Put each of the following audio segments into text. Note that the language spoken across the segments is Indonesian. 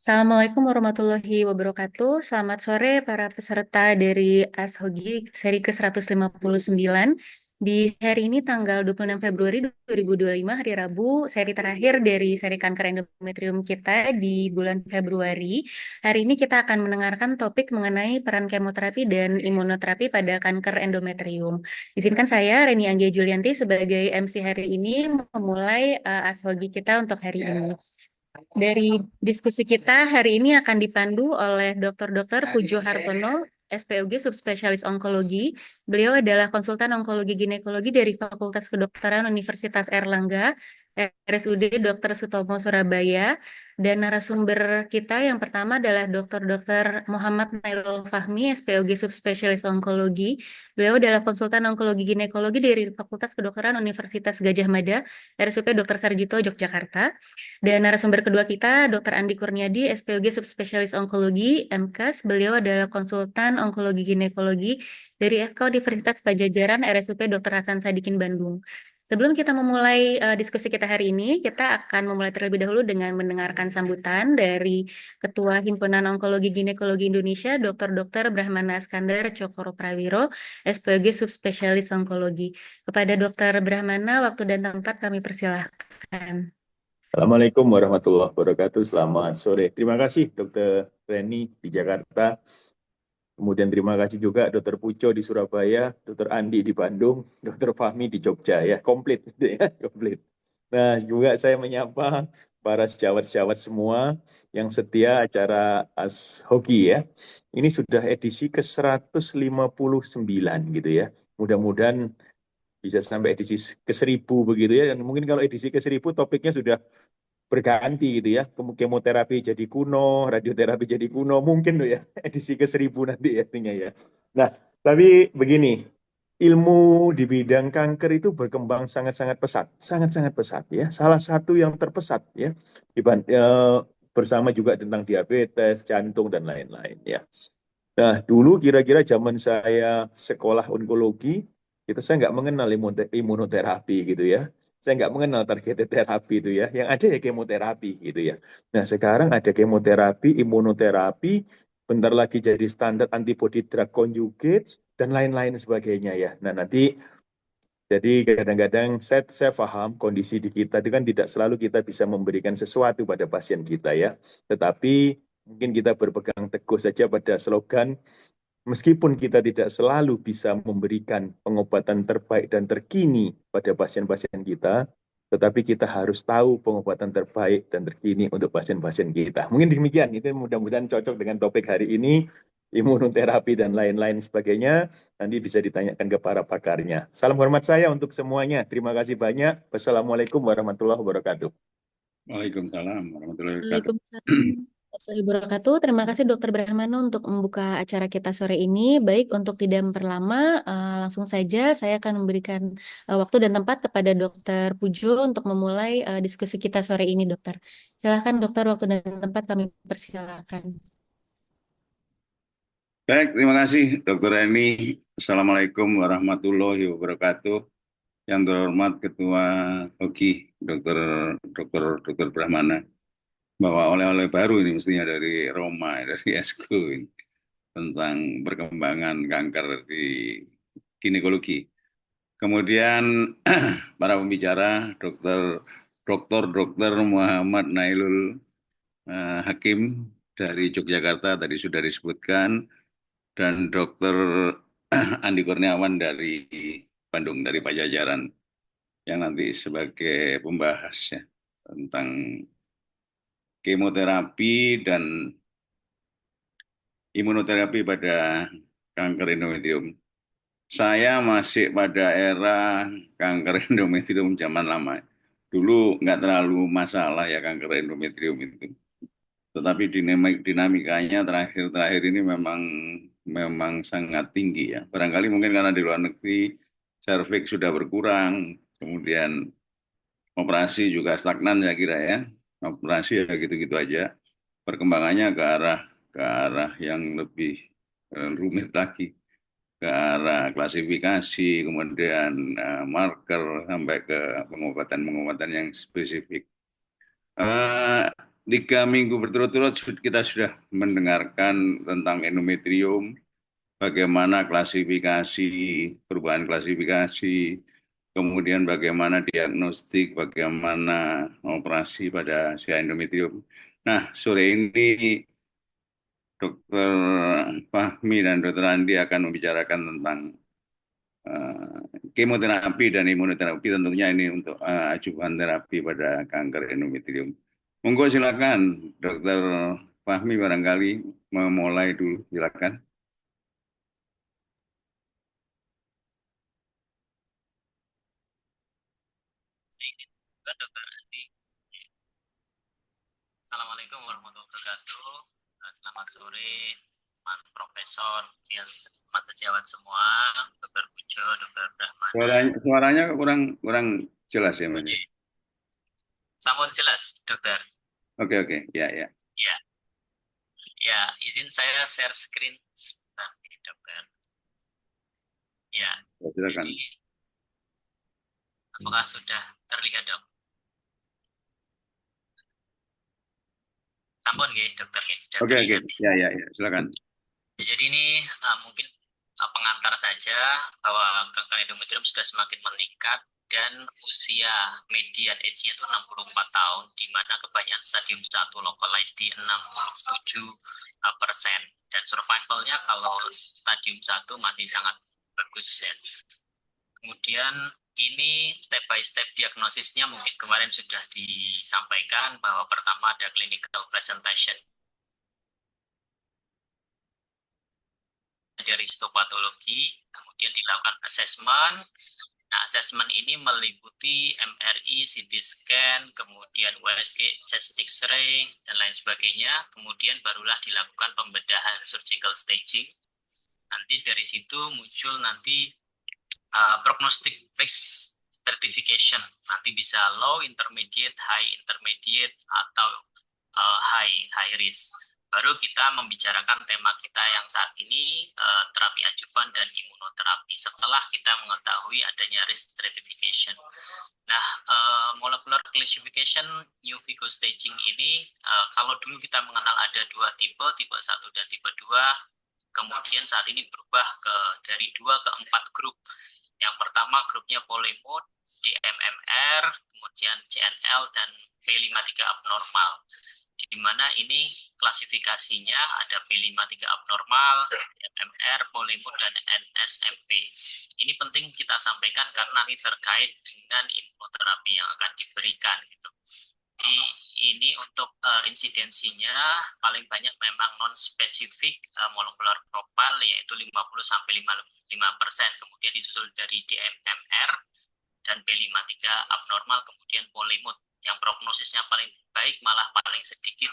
Assalamualaikum warahmatullahi wabarakatuh. Selamat sore para peserta dari ASHOGI seri ke-159. Di hari ini tanggal 26 Februari 2025, hari Rabu, seri terakhir dari seri kanker endometrium kita di bulan Februari. Hari ini kita akan mendengarkan topik mengenai peran kemoterapi dan imunoterapi pada kanker endometrium. Izinkan saya, Reni Anggia Julianti, sebagai MC hari ini memulai ASHOGI kita untuk hari ini. Dari diskusi kita hari ini akan dipandu oleh Dr. Pujo Hartono, SPOG Subspesialis Onkologi. Beliau adalah konsultan onkologi ginekologi dari Fakultas Kedokteran Universitas Erlangga, RSUD Dr. Sutomo Surabaya. Dan narasumber kita yang pertama adalah Dr. Muhammad Nailul Fahmi, SPOG Subspesialis Onkologi. Beliau adalah konsultan onkologi ginekologi dari Fakultas Kedokteran Universitas Gadjah Mada, RSUP Dr. Sarjito, Yogyakarta. Dan narasumber kedua kita, Dr. Andi Kurniadi, SPOG Subspesialis Onkologi, MKes. Beliau adalah konsultan onkologi ginekologi dari FK Universitas Pajajaran, RSUP Dr. Hasan Sadikin, Bandung. Sebelum kita memulai diskusi kita hari ini, kita akan memulai terlebih dahulu dengan mendengarkan sambutan dari Ketua Himpunan Onkologi Ginekologi Indonesia, Dr. Brahmana Iskandar Cokro Prawiro, SPOG Subspesialis Onkologi. Kepada Dr. Brahmana, waktu dan tempat kami persilahkan. Assalamualaikum warahmatullahi wabarakatuh. Selamat sore. Terima kasih Dr. Reni di Jakarta. Kemudian terima kasih juga Dr. Pujo di Surabaya, Dr. Andi di Bandung, Dr. Fahmi di Jogja ya. Komplit gitu ya, komplit. Nah, juga saya menyapa para sejawat-sejawat semua yang setia acara As Hoki ya. Ini sudah edisi ke-159 gitu ya. Mudah-mudahan bisa sampai edisi ke-1000 begitu ya. Dan mungkin kalau edisi ke-1000 topiknya sudah berganti gitu ya. Kemoterapi jadi kuno, radioterapi jadi kuno, mungkin tuh ya edisi ke-1000 nanti ya artinya ya. Nah, tapi begini, ilmu di bidang kanker itu berkembang sangat-sangat pesat, sangat-sangat pesat ya. Salah satu yang terpesat ya, bersama juga tentang diabetes, jantung dan lain-lain ya. Nah, dulu kira-kira zaman saya sekolah onkologi, itu saya nggak mengenal imunoterapi gitu ya. Saya nggak mengenal targeted terapi itu ya. Yang ada ya kemoterapi gitu ya. Nah, sekarang ada kemoterapi, imunoterapi, bentar lagi jadi standar antibody drug conjugates, dan lain-lain sebagainya ya. Nah, nanti jadi kadang-kadang saya paham kondisi di kita itu kan tidak selalu kita bisa memberikan sesuatu pada pasien kita ya. Tetapi mungkin kita berpegang teguh saja pada slogan, meskipun kita tidak selalu bisa memberikan pengobatan terbaik dan terkini pada pasien-pasien kita, tetapi kita harus tahu pengobatan terbaik dan terkini untuk pasien-pasien kita. Mungkin demikian, itu mudah-mudahan cocok dengan topik hari ini, imunoterapi dan lain-lain sebagainya, nanti bisa ditanyakan ke para pakarnya. Salam hormat saya untuk semuanya. Terima kasih banyak. Wassalamualaikum warahmatullahi wabarakatuh. Waalaikumsalam warahmatullahi wabarakatuh. Waalaikumsalam warahmatullahi wabarakatuh. Terima kasih Dokter Brahmana untuk membuka acara kita sore ini. Baik, untuk tidak memperlama, langsung saja saya akan memberikan waktu dan tempat kepada Dokter Pujo untuk memulai diskusi kita sore ini, Dokter. Silakan Dokter, waktu dan tempat kami persilakan. Baik, terima kasih Dr. Eni. Assalamualaikum warahmatullahi wabarakatuh. Yang terhormat Ketua Hoki, Dr. Brahmana. Bawa oleh-oleh baru ini mestinya dari Roma, dari Esko ini, tentang perkembangan kanker di ginekologi. Kemudian para pembicara, Dr. Muhammad Nailul Hakim dari Yogyakarta tadi sudah disebutkan, dan Dr. Andi Kurniawan dari Bandung, dari Pajajaran, yang nanti sebagai pembahas ya, tentang kemoterapi dan imunoterapi pada kanker endometrium. Saya masih pada era kanker endometrium zaman lama. Dulu nggak terlalu masalah ya kanker endometrium itu. Tetapi dinamikanya terakhir-terakhir ini memang sangat tinggi ya. Barangkali mungkin karena di luar negeri serviks sudah berkurang, kemudian operasi juga stagnan saya kira ya. Operasi ya gitu-gitu aja. Perkembangannya ke arah yang lebih rumit lagi, ke arah klasifikasi, kemudian marker sampai ke pengobatan-pengobatan yang spesifik. 3 minggu berturut-turut kita sudah mendengarkan tentang endometrium, bagaimana klasifikasi, perubahan klasifikasi, kemudian bagaimana diagnostik, bagaimana operasi pada si endometrium. Nah, sore ini Dokter Fahmi dan Dokter Andi akan membicarakan tentang eh, kemoterapi dan imunoterapi, tentunya ini untuk ajuan terapi pada kanker endometrium. Monggo silakan Dokter Fahmi barangkali memulai dulu, silakan. Dokter Andi. Assalamualaikum warahmatullahi wabarakatuh. Selamat sore, teman Profesor, Mas Sejawat semua, Dokter Pujo, Dokter Brahmana. Suaranya kurang jelas ya, Mas. Sampun jelas, Dokter. Oke, ya. Ya, izin saya share screen sebentar, Dokter. Ya, Silakan. jadi apakah sudah terlihat, Dok? Sampun nggih, Dokter. Oke, ya, silakan. Jadi ini mungkin pengantar saja bahwa kanker endometrium sudah semakin meningkat dan usia median age-nya itu 64 tahun, di mana kebanyakan stadium 1 localized di 67%. Dan survivalnya kalau stadium 1 masih sangat bagus ya. Kemudian ini step by step diagnosisnya mungkin kemarin sudah disampaikan bahwa pertama ada clinical presentation dari histopatologi, kemudian dilakukan assessment. Nah, assessment ini meliputi MRI, CT scan, kemudian USG, chest X-ray, dan lain sebagainya. Kemudian barulah dilakukan pembedahan surgical staging. Nanti dari situ muncul nanti prognostic risk stratification. Nanti bisa low, intermediate, atau high risk. Baru kita membicarakan tema kita yang saat ini, terapi adjuvan dan imunoterapi, setelah kita mengetahui adanya risk stratification. Nah, molecular classification new Vigo staging ini, kalau dulu kita mengenal ada 2 tipe 1 dan tipe 2, kemudian saat ini berubah dari 2 ke 4 grup. Yang pertama grupnya polymood, DMMR, kemudian CNL, dan P53 abnormal. Di mana ini klasifikasinya ada P53 abnormal, MMR, polymood, dan NSMP. Ini penting kita sampaikan karena ini terkait dengan imunoterapi yang akan diberikan gitu. Ini untuk insidensinya paling banyak memang non-spesifik molecular profile, yaitu 50-55%, kemudian disusul dari DMMR dan P53 abnormal, kemudian polymood. Yang prognosisnya paling baik malah paling sedikit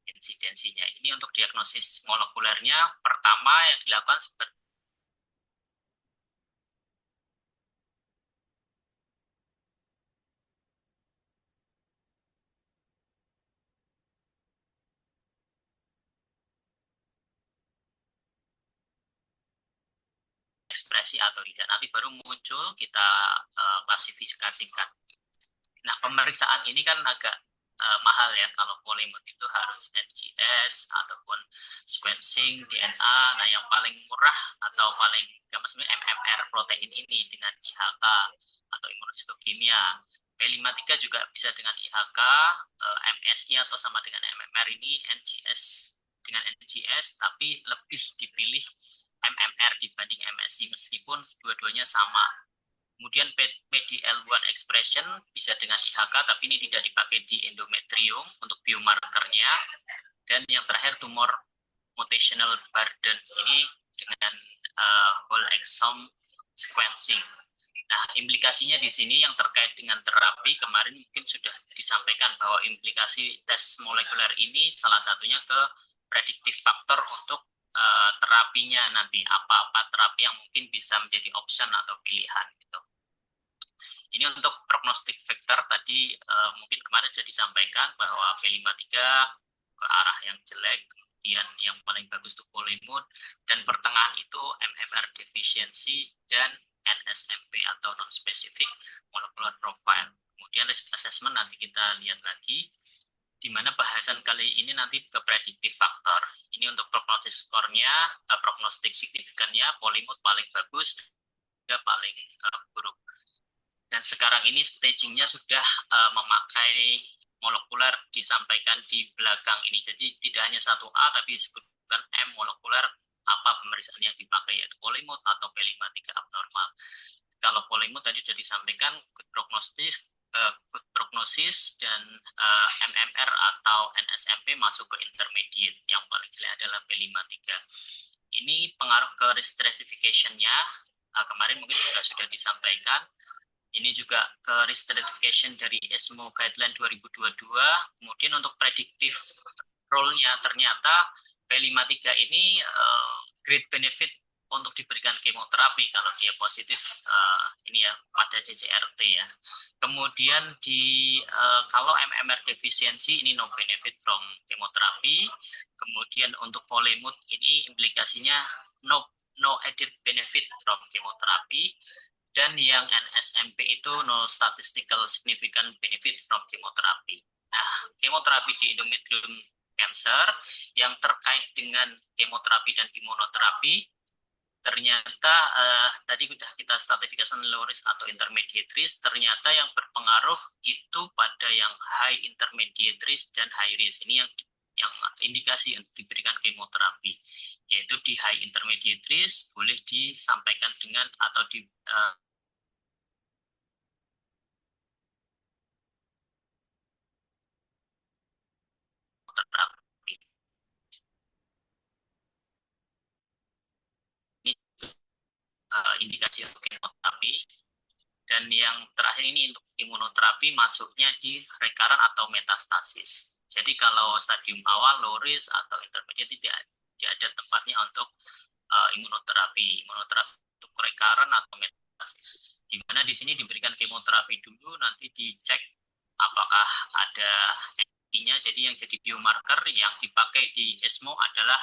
insidensinya. Ini untuk diagnosis molekulernya, pertama yang dilakukan seperti ekspresi atau tidak. Nanti baru muncul kita klasifikasikan. Nah, pemeriksaan ini kan agak mahal ya. Kalau polymood itu harus NGS ataupun sequencing DNA. Nah, yang paling murah atau paling gampang sebenarnya MMR protein ini dengan IHK atau imunohistokimia. P53 juga bisa dengan IHK, MSI atau sama dengan MMR ini NGS dengan NGS, tapi lebih dipilih MMR dibanding MSI meskipun dua-duanya sama. Kemudian PDL1 expression bisa dengan IHK, tapi ini tidak dipakai di endometrium untuk biomarkernya. Dan yang terakhir tumor mutational burden ini dengan whole exome sequencing. Nah, implikasinya di sini yang terkait dengan terapi kemarin mungkin sudah disampaikan bahwa implikasi tes molekuler ini salah satunya ke predictive factor untuk terapinya nanti, apa-apa terapi yang mungkin bisa menjadi option atau pilihan gitu. Ini untuk prognostic factor tadi mungkin kemarin sudah disampaikan bahwa P53 ke arah yang jelek, kemudian yang paling bagus itu polymood, dan pertengahan itu MMR deficiency dan NSMP atau non-specific molecular profile. Kemudian risk assessment nanti kita lihat lagi. di mana bahasan kali ini nanti ke predictive factor. Ini untuk prognosis skornya, prognostik signifikannya, polimut paling bagus, juga paling buruk. Dan sekarang ini stagingnya sudah memakai molekuler disampaikan di belakang ini. Jadi tidak hanya 1A, tapi disebutkan M molekuler, apa pemeriksaan yang dipakai, yaitu polimut atau P53 abnormal. Kalau polimut tadi sudah disampaikan, good prognosis dan MMR atau NSMP masuk ke intermediate. Yang paling jelek adalah P53. Ini pengaruh ke risk stratification-nya. Kemarin mungkin juga sudah disampaikan. Ini juga ke risk stratification dari ESMO Guideline 2022. Kemudian untuk predictive role-nya ternyata P53 ini great benefit untuk diberikan kemoterapi kalau dia positif ini ya pada CCRT ya. Kemudian kalau MMR defisiensi ini no benefit from kemoterapi. Kemudian untuk polemut ini implikasinya no added benefit from kemoterapi. Dan yang NSMP itu no statistical significant benefit from kemoterapi. Nah, kemoterapi di endometrium cancer yang terkait dengan kemoterapi dan imunoterapi ternyata tadi sudah kita stratifikasi low risk atau intermediate risk, ternyata yang berpengaruh itu pada yang high intermediate risk dan high risk. Ini yang indikasi untuk diberikan kemoterapi, yaitu di high intermediate risk boleh disampaikan dengan atau di terapi. Ini indikasi untuk kemoterapi. Dan yang terakhir ini untuk imunoterapi masuknya di recurrent atau metastasis. Jadi kalau stadium awal, low risk atau intermediate tidak ada tempatnya untuk imunoterapi. Imunoterapi untuk recurrent atau metastasis. Di mana di sini diberikan kemoterapi dulu, nanti dicek apakah ada nya. Jadi yang jadi biomarker yang dipakai di ESMO adalah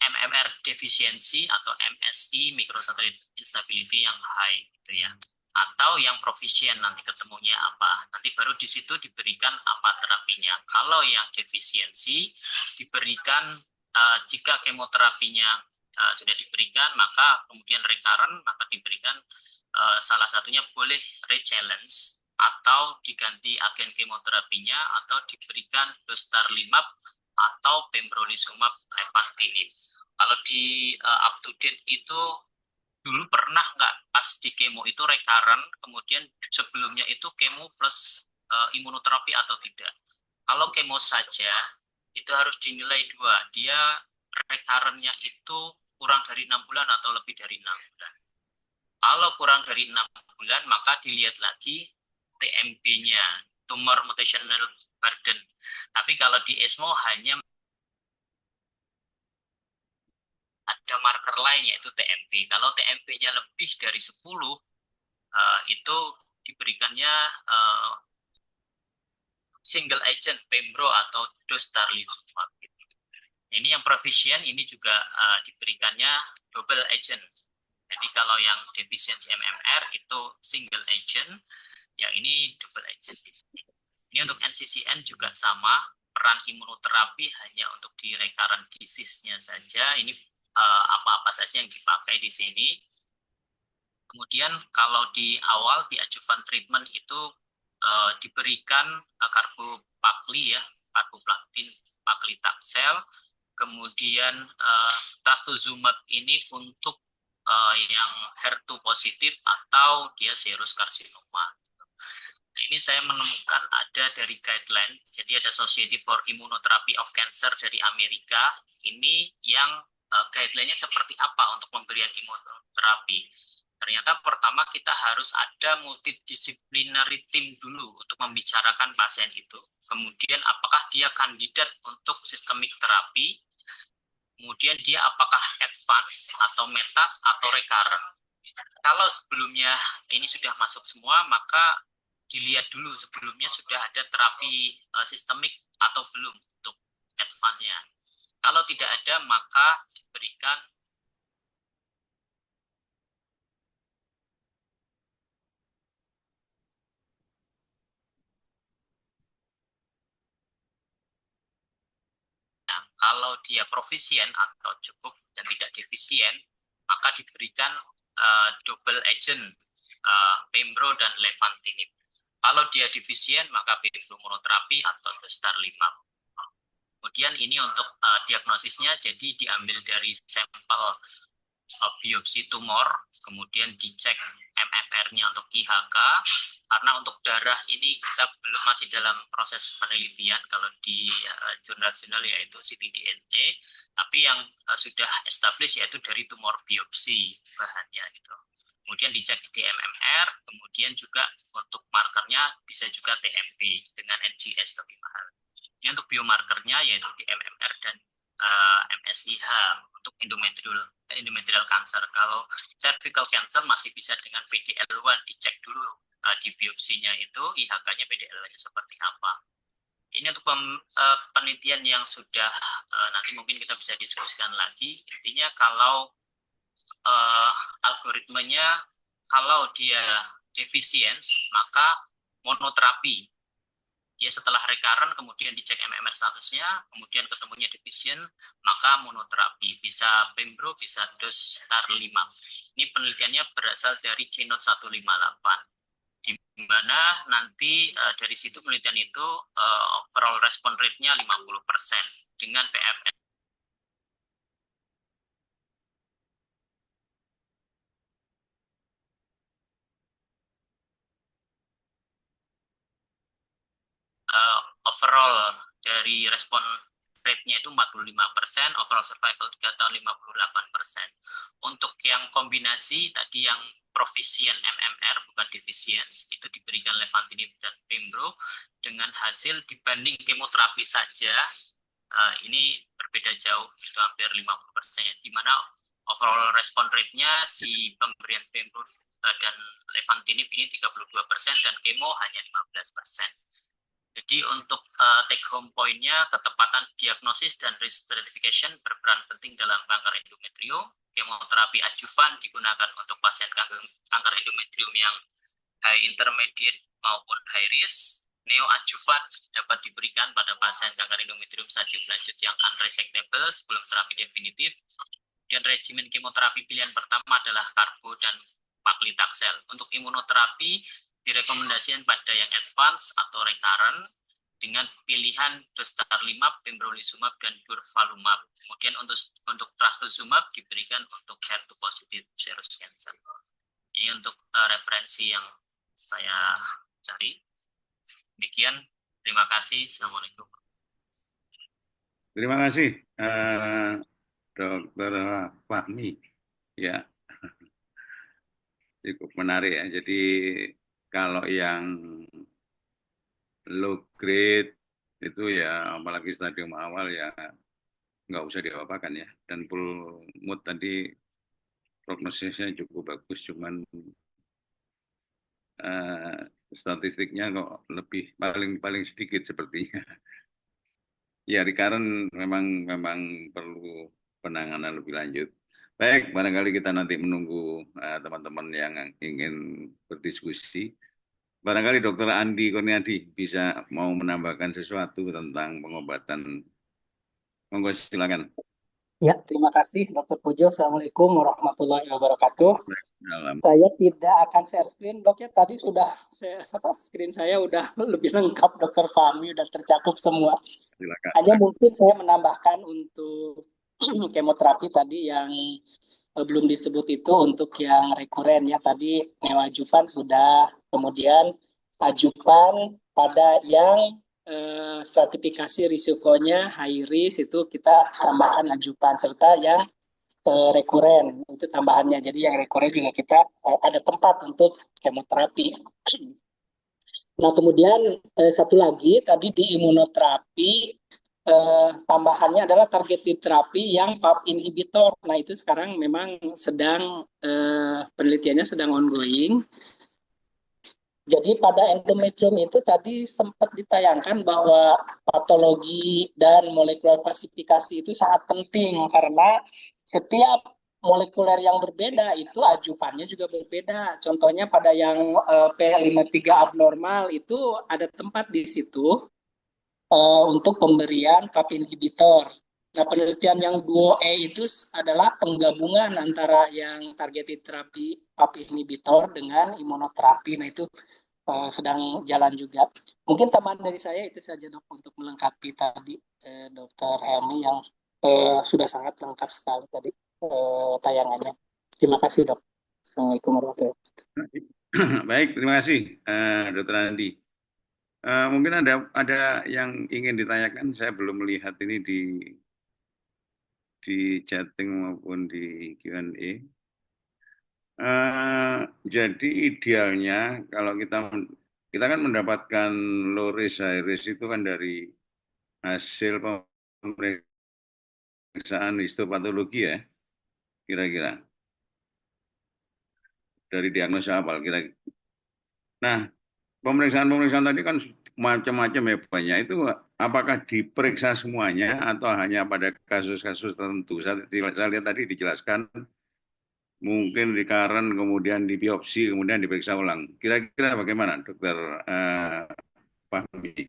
MMR defisiensi atau MSI microsatellite instability yang high gitu ya, atau yang proficient nanti ketemunya apa, nanti baru di situ diberikan apa terapinya. Kalau yang defisiensi diberikan jika kemoterapinya sudah diberikan, maka kemudian recurrent, maka diberikan salah satunya boleh re-challenge atau diganti agen kemoterapinya atau diberikan dostarlimab atau pembrolizumab lenvatinib. Kalau di up to date itu dulu pernah nggak pas di kemo itu recurrent, kemudian sebelumnya itu kemo plus imunoterapi atau tidak? Kalau kemo saja itu harus dinilai dua, dia recurrentnya itu kurang dari 6 bulan atau lebih dari 6 bulan. Kalau kurang dari 6 bulan maka dilihat lagi TMB-nya, tumor mutational burden. Tapi kalau di ESMO hanya ada marker lain yaitu TMB. Kalau TMB-nya lebih dari 10, itu diberikannya single agent pembro atau dostarlimab. Ini yang proficient ini juga diberikannya double agent. Jadi kalau yang defisiensi MMR itu single agent, yang ini double agent. Ini untuk NCCN juga sama, peran imunoterapi hanya untuk di recurrent disease-nya saja. Ini apa-apa saja yang dipakai di sini. Kemudian kalau di awal di adjuvant treatment itu diberikan karbopakli ya, karboplatин paklitaxel, kemudian trastuzumab ini untuk yang HER2 positif atau dia serous karsinoma. Nah, ini saya menemukan ada dari guideline, jadi ada Society for Immunotherapy of Cancer dari Amerika, ini yang guideline-nya seperti apa untuk pemberian imunoterapi. Ternyata pertama kita harus ada multidisciplinary team dulu untuk membicarakan pasien itu. Kemudian apakah dia kandidat untuk systemic terapi, kemudian dia apakah advance atau metas atau recurrent. Kalau sebelumnya ini sudah masuk semua, maka dilihat dulu sebelumnya sudah ada terapi sistemik atau belum untuk advance-nya. Kalau tidak ada, maka diberikan Kalau dia profisien atau cukup dan tidak defisien, maka diberikan double agent pembro dan levantinib. Kalau dia defisien, maka pembro monoterapi atau dostarlimab. Kemudian ini untuk diagnosisnya, jadi diambil dari sampel biopsi tumor, kemudian dicek MFR-nya untuk IHK, karena untuk darah ini kita belum masih dalam proses penelitian kalau di jurnal-jurnal yaitu ctDNA, tapi yang sudah established yaitu dari tumor biopsi bahannya gitu. Kemudian dicek di MMR, kemudian juga untuk markernya bisa juga TMB dengan NGS lebih mahal. Ini untuk biomarkernya yaitu di MMR dan MSIH untuk endometrial cancer. Kalau cervical cancer masih bisa dengan PDL1 dicek dulu di biopsinya itu IHK-nya PDL1-nya seperti apa. Ini untuk penelitian yang sudah nanti mungkin kita bisa diskusikan lagi. Intinya kalau algoritmenya kalau dia defisiens maka monoterapi. Ya, setelah recurrent kemudian dicek MMR statusnya, kemudian ketemunya defisien, maka monoterapi. Bisa pembro, bisa dostarlimab. Ini penelitiannya berasal dari Keynote 158. Di mana nanti dari situ penelitian itu overall response rate-nya 50% dengan PFS overall dari respon rate-nya itu 45%, overall survival 3 tahun 58%. Untuk yang kombinasi tadi yang profisien MMR bukan defisiens, itu diberikan levantinib dan pembro dengan hasil dibanding kemoterapi saja, ini berbeda jauh, itu hampir 50%, di mana overall respon rate-nya di pemberian pembro dan levantinib ini 32% dan kemo hanya 15%. Jadi untuk take home point-nya, ketepatan diagnosis dan risk stratification berperan penting dalam kanker endometrium. Kemoterapi adjuvan digunakan untuk pasien kanker endometrium yang high intermediate maupun high risk. Neoadjuvan dapat diberikan pada pasien kanker endometrium stadium lanjut yang unresectable sebelum terapi definitif. Dan regimen kemoterapi pilihan pertama adalah karbo dan paclitaxel. Untuk imunoterapi direkomendasikan pada yang advance atau recurrent dengan pilihan dostarlimab, pembrolizumab, dan durvalumab. Kemudian untuk trastuzumab diberikan untuk HER2 positif serous cancer. Ini untuk referensi yang saya cari. Demikian, terima kasih. Assalamualaikum. Terima kasih, Dr. Fahmi. Ya, cukup menarik ya. Jadi kalau yang low grade itu ya apalagi stadium awal ya nggak usah diapa-apakan ya. Dan full mood tadi prognosisnya cukup bagus, cuman statistiknya kok lebih paling sedikit sepertinya. Ya, recurrent memang perlu penanganan lebih lanjut. Baik, barangkali kita nanti menunggu teman-teman yang ingin berdiskusi. Barangkali Dr. Andi Kurniadi bisa mau menambahkan sesuatu tentang pengobatan. Monggo silakan. Ya, terima kasih Dr. Pujo. Assalamualaikum warahmatullahi wabarakatuh. Dalam. Saya tidak akan share screen, Dok, ya. Tadi sudah screen saya udah lebih lengkap, Dr. Fahmi udah tercakup semua. Silakan. Hanya mungkin saya menambahkan untuk kemoterapi tadi yang belum disebut itu untuk yang rekuren ya. Tadi neoadjuvan sudah, kemudian adjuvan pada yang stratifikasi risikonya high risk itu kita tambahkan adjuvan, serta yang rekuren itu tambahannya. Jadi yang rekuren juga kita ada tempat untuk kemoterapi. Nah, kemudian satu lagi tadi di imunoterapi tambahannya adalah targeted terapi yang PARP inhibitor. Nah, itu sekarang memang sedang penelitiannya sedang ongoing. Jadi pada endometrium itu tadi sempat ditayangkan bahwa patologi dan molekular klasifikasi itu sangat penting karena setiap molekuler yang berbeda itu adjuvannya juga berbeda. Contohnya pada yang P53 abnormal itu ada tempat di situ untuk pemberian PARP inhibitor. Nah, penelitian yang duo E itu adalah penggabungan antara yang targeted terapi PAP inhibitor dengan imunoterapi. Nah, itu sedang jalan juga. Mungkin tambahan dari saya itu saja dok untuk melengkapi tadi Dokter Helmi yang sudah sangat lengkap sekali tadi tayangannya. Terima kasih dok. Assalamualaikum warahmatullahi wabarakatuh. Baik, terima kasih, Dokter Andi. Mungkin ada yang ingin ditanyakan, saya belum melihat ini di chatting maupun di Q&A. Jadi idealnya kalau kita kan mendapatkan low risk high risk itu kan dari hasil pemeriksaan histopatologi ya, kira-kira dari diagnosa awal kira-kira. Nah, pemeriksaan tadi kan macam-macam ya banyak. Itu apakah diperiksa semuanya atau hanya pada kasus-kasus tertentu? Saya lihat tadi dijelaskan mungkin recurrent, kemudian di biopsi, kemudian diperiksa ulang. Kira-kira bagaimana, Dokter Fahmi?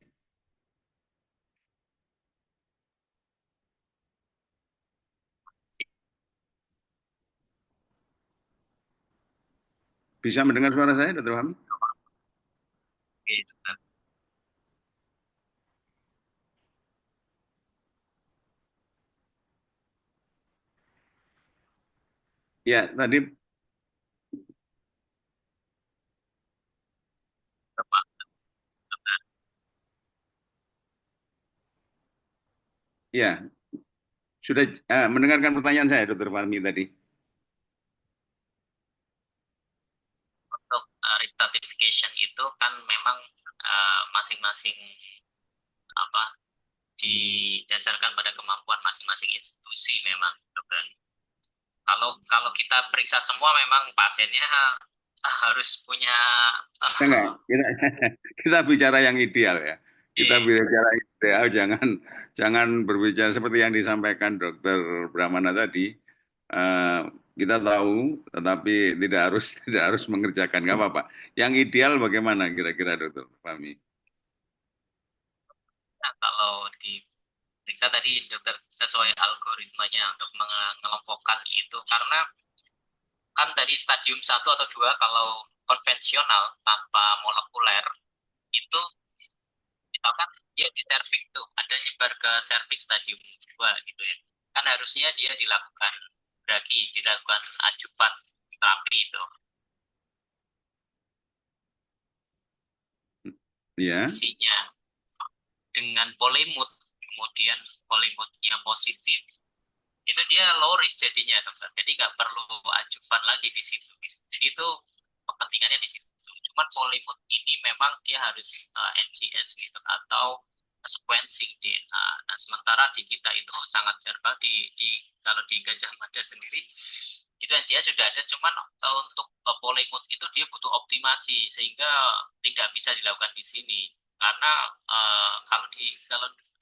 Bisa mendengar suara saya, Dokter Fahmi? Oke, dokter. Ya, tadi Bapak, ya sudah mendengarkan pertanyaan saya, Dokter Fahmi tadi. untuk restratification itu kan memang masing-masing apa didasarkan pada kemampuan masing-masing institusi memang dokter. Kalau kita periksa semua memang pasiennya harus punya Enggak, kita bicara yang ideal ya. Kita bicara ideal, jangan berbicara seperti yang disampaikan Dokter Brahmana tadi. Eh, kita tahu, tetapi tidak harus mengerjakan, nggak apa-apa. Yang ideal bagaimana kira-kira Dokter Fahmi? kalau diperiksa tadi dokter sesuai algoritmanya untuk mengelompokkan itu karena kan dari stadium 1 atau 2 kalau konvensional tanpa molekuler itu misalkan dia di serviks tuh ada nyebar ke serviks stadium 2 gitu ya kan harusnya dia dilakukan dilakukan adjuvan terapi itu Ya, isinya dengan polimut kemudian polimutnya positif itu dia low risk jadinya dokter jadi nggak perlu adjuvan lagi di situ jadi itu kepentingannya di situ cuman polimut ini memang dia harus NGS gitu atau sequencing DNA nah sementara di kita itu sangat jarang kalau di Gajah Mada sendiri itu NGS sudah ada cuman untuk polimut itu dia butuh optimasi sehingga tidak bisa dilakukan di sini karena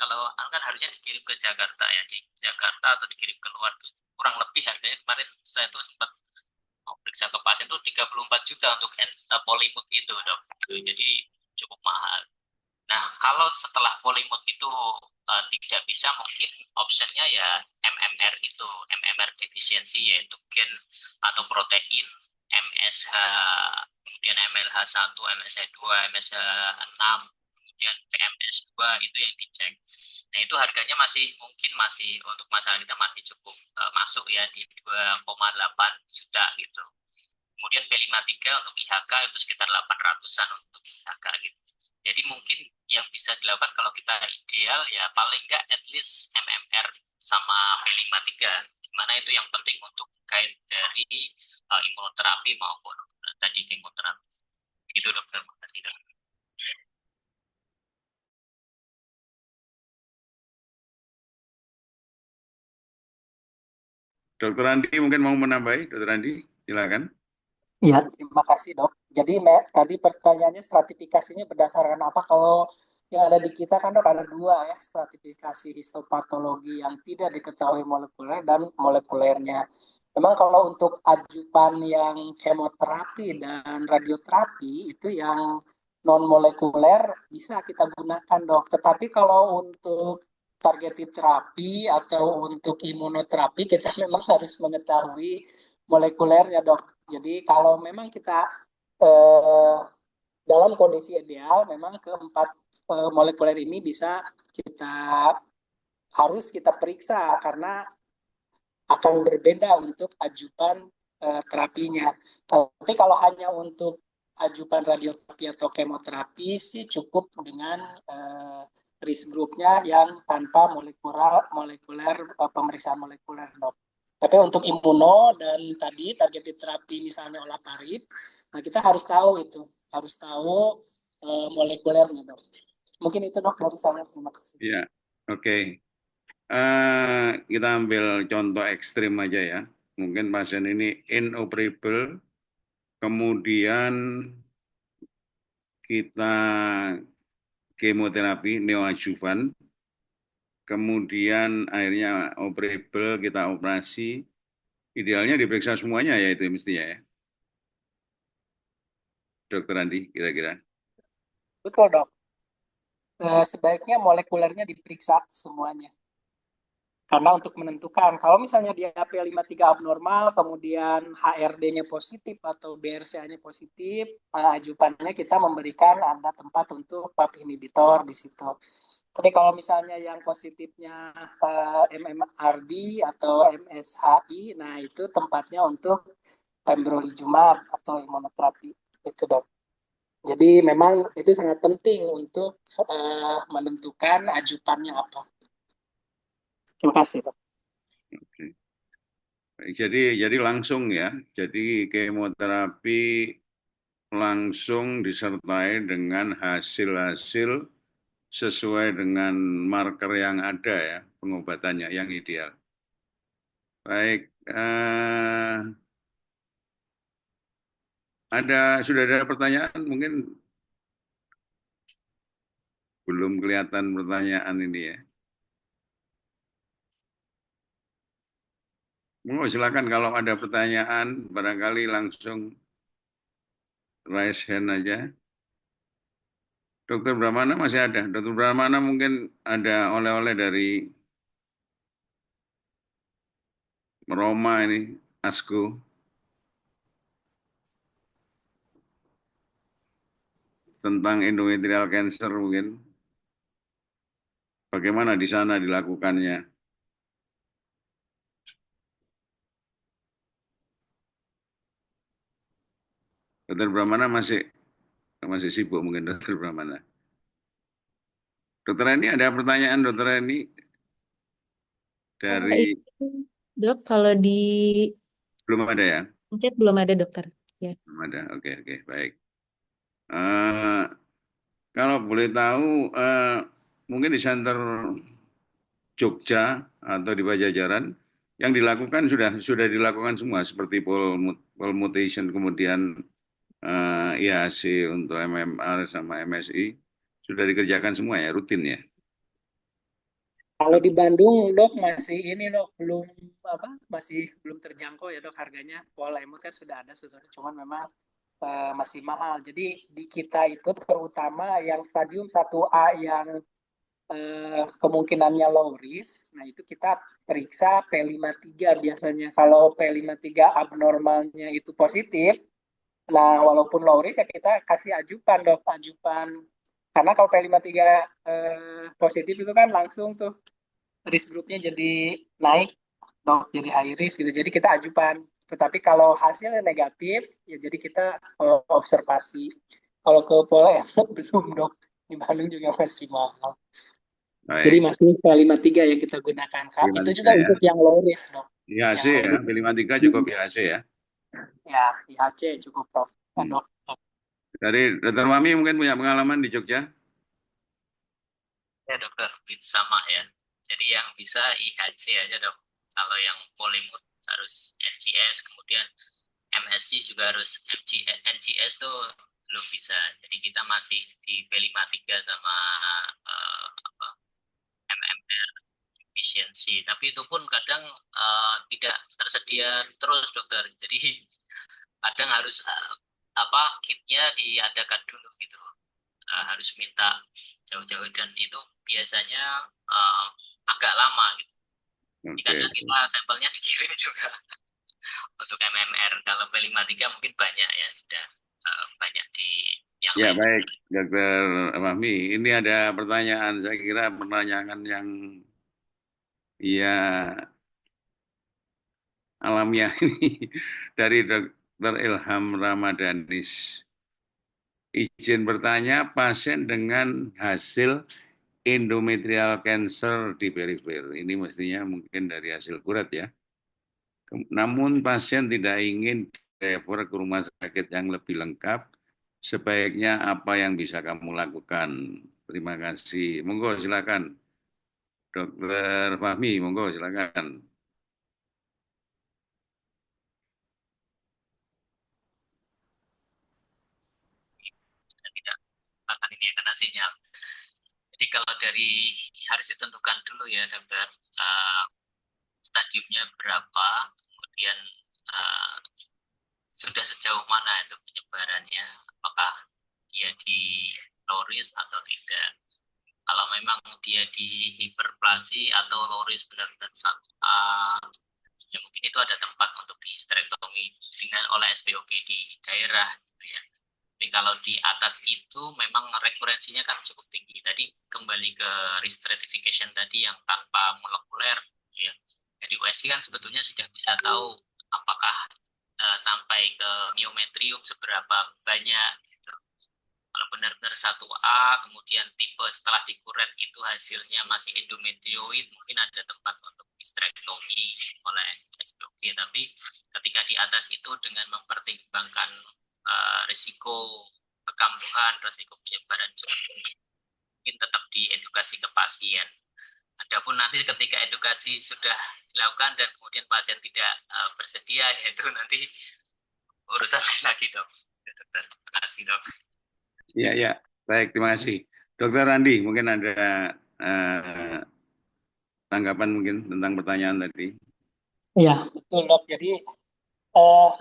kalau kan harusnya dikirim ke Jakarta ya di Jakarta atau dikirim keluar tuh kurang lebih harganya kemarin saya tuh sempat mau periksa ke pasien tuh 34 juta untuk polimut itu dok jadi cukup mahal. Nah kalau setelah polimut itu tidak bisa mungkin optionnya ya MMR itu MMR defisiensi yaitu gen atau protein MSH kemudian MLH1, MSH2, MSH6 kemudian PMS2 itu yang dicek. Nah, itu harganya masih untuk masalah kita masih cukup masuk ya di 2,8 juta gitu. Kemudian P53 untuk IHK itu sekitar 800-an untuk IHK gitu. Jadi mungkin yang bisa dilakukan kalau kita ideal ya paling nggak at least MMR sama P53. Dimana itu yang penting untuk kait dari imunoterapi maupun tadi kemoterapi. Gitu dokter. Makasih dok. Dokter Andi mungkin mau menambahi, Dokter Andi, silakan. Ya, terima kasih dok. Jadi tadi pertanyaannya stratifikasinya berdasarkan apa? Kalau yang ada di kita kan dok ada dua ya, stratifikasi histopatologi yang tidak diketahui molekuler dan molekulernya. Memang kalau untuk ajupan yang kemoterapi dan radioterapi itu yang non molekuler bisa kita gunakan dok. Tetapi kalau untuk targeted terapi atau untuk imunoterapi kita memang harus mengetahui molekulernya, Dok. Jadi kalau memang kita eh, dalam kondisi ideal memang keempat molekuler ini bisa harus kita periksa karena akan berbeda untuk ajupan terapinya. Tapi kalau hanya untuk ajupan radioterapi atau kemoterapi sih cukup dengan risk groupnya yang tanpa molekuler pemeriksaan molekuler, Dok. Tapi untuk imuno dan tadi targeted terapi misalnya olaparib, nah kita harus tahu molekulernya, Dok. Mungkin itu, Dok, dari saya. Terima kasih. Ya, oke. Kita ambil contoh ekstrim aja ya. Mungkin pasien ini inoperable, kemudian kita kemoterapi neoadjuvan, kemudian akhirnya operable, kita operasi. Idealnya diperiksa semuanya ya itu mestinya ya. Dokter Andi, kira-kira. Betul, Dok. Sebaiknya molekulernya diperiksa semuanya. Karena untuk menentukan, kalau misalnya dia P53 abnormal, kemudian HRD-nya positif atau BRCA-nya positif, ajupannya kita memberikan ada tempat untuk PAP inhibitor di situ. Tapi kalau misalnya yang positifnya MMRD atau MSHI, nah itu tempatnya untuk pembrolizumab atau imunoterapi. Itu, Dok. Jadi memang itu sangat penting untuk menentukan ajupannya apa. Terima kasih, Pak. Oke. Jadi langsung ya. Jadi kemoterapi langsung disertai dengan hasil-hasil sesuai dengan marker yang ada ya, pengobatannya yang ideal. Baik, sudah ada pertanyaan? Mungkin belum kelihatan pertanyaan ini ya. Silakan kalau ada pertanyaan, barangkali langsung raise hand aja. Dokter Brahmana masih ada. Dokter Brahmana mungkin ada oleh-oleh dari Roma ini, ASKO. Tentang endometrial cancer mungkin. Bagaimana di sana dilakukannya? Dokter Brahmana masih sibuk mungkin Dokter Brahmana. Dokter Eni ada pertanyaan Dokter Eni dari Dok, kalau di belum ada ya? chat belum ada, dokter. Ya. Belum ada. Oke, baik. Kalau boleh tahu, mungkin di Center Jogja atau di Pajajaran yang dilakukan sudah dilakukan semua seperti pole mutation, kemudian IHC untuk MMR sama MSI sudah dikerjakan semua ya, rutin ya. Kalau di Bandung, Dok, masih belum terjangkau ya, Dok, harganya. Polemut kan sudah ada sebetulnya, cuman memang masih mahal. Jadi di kita itu terutama yang stadium 1A yang kemungkinannya low risk, nah itu kita periksa P53 biasanya. Kalau P53 abnormalnya itu positif, nah walaupun low risk ya kita kasih ajupan, Dok, karena kalau P53 positif itu kan langsung tuh risk groupnya jadi naik, Dok, jadi high risk gitu. Jadi kita ajupan. Tetapi kalau hasilnya negatif, ya jadi kita observasi. Kalau ke pola belum, Dok. Di Bandung juga masih mahal. Baik. Jadi masih P53 yang kita gunakan, Kak. Itu juga ya. untuk yang low risk, Dok. IHC ya, P53 cukup IHC ya. Ya, IHC cukup, Prof. Dok. Dari Dr. Wami mungkin punya pengalaman di Jogja? Ya, dokter, sama ya. Jadi yang bisa IHC aja, Dok. Kalau yang polimut harus NGS, kemudian MSC juga harus NGS tuh belum bisa. Jadi kita masih di P53 sama MMR efisiensi. Tapi itu pun kadang tidak tersedia terus, dokter. Jadi kadang harus kitnya diadakan dulu gitu. Harus minta jauh-jauh, dan itu biasanya agak lama gitu. Oke. Karena kita sampelnya dikirim juga untuk MMR. Kalau P53 mungkin banyak ya, sudah banyak di yang Ya, lain. baik, Dokter Fahmi. Ini ada pertanyaan, saya kira pertanyaan yang ya alamiah ini dari Dokter Ilham Ramadanis. Izin bertanya, pasien dengan hasil endometrial cancer di perifer. Ini mestinya mungkin dari hasil kuret ya. Namun pasien tidak ingin refer ke rumah sakit yang lebih lengkap. Sebaiknya apa yang bisa kamu lakukan? Terima kasih. Monggo silakan. Dokter Fahmi, monggo silakan. Saya tidak akan ini ya, karena sinyal. Jadi kalau dari harus ditentukan dulu ya dokter, stadiumnya berapa, kemudian uh, sudah sejauh mana itu penyebarannya, apakah dia di low risk atau tidak. Kalau memang dia di hiperplasi atau low risk benar-benar 1A, ya mungkin itu ada tempat untuk dihisterektomi dengan oleh SPOG di daerah gitu ya. Tapi kalau di atas itu memang rekurensinya kan cukup tinggi. Tadi kembali ke risk stratification tadi yang tanpa molekuler ya. Jadi USG kan sebetulnya sudah bisa tahu apakah sampai ke miometrium seberapa banyak gitu. Kalau benar-benar 1A, kemudian tipe setelah dikuret itu hasilnya masih endometrioid, mungkin ada tempat untuk histerektomi oleh SPOG. Tapi ketika di atas itu dengan mempertimbangkan risiko kekambuhan, risiko penyebaran juga, mungkin tetap diedukasi ke pasien. Adapun nanti ketika edukasi sudah dilakukan dan kemudian pasien tidak bersedia, itu nanti urusan lain lagi dok. Dokter, terima kasih dok. Ya, ya. Baik, terima kasih. Dokter Randi, mungkin ada eh, tanggapan mungkin tentang pertanyaan tadi. Iya, betul dok. Jadi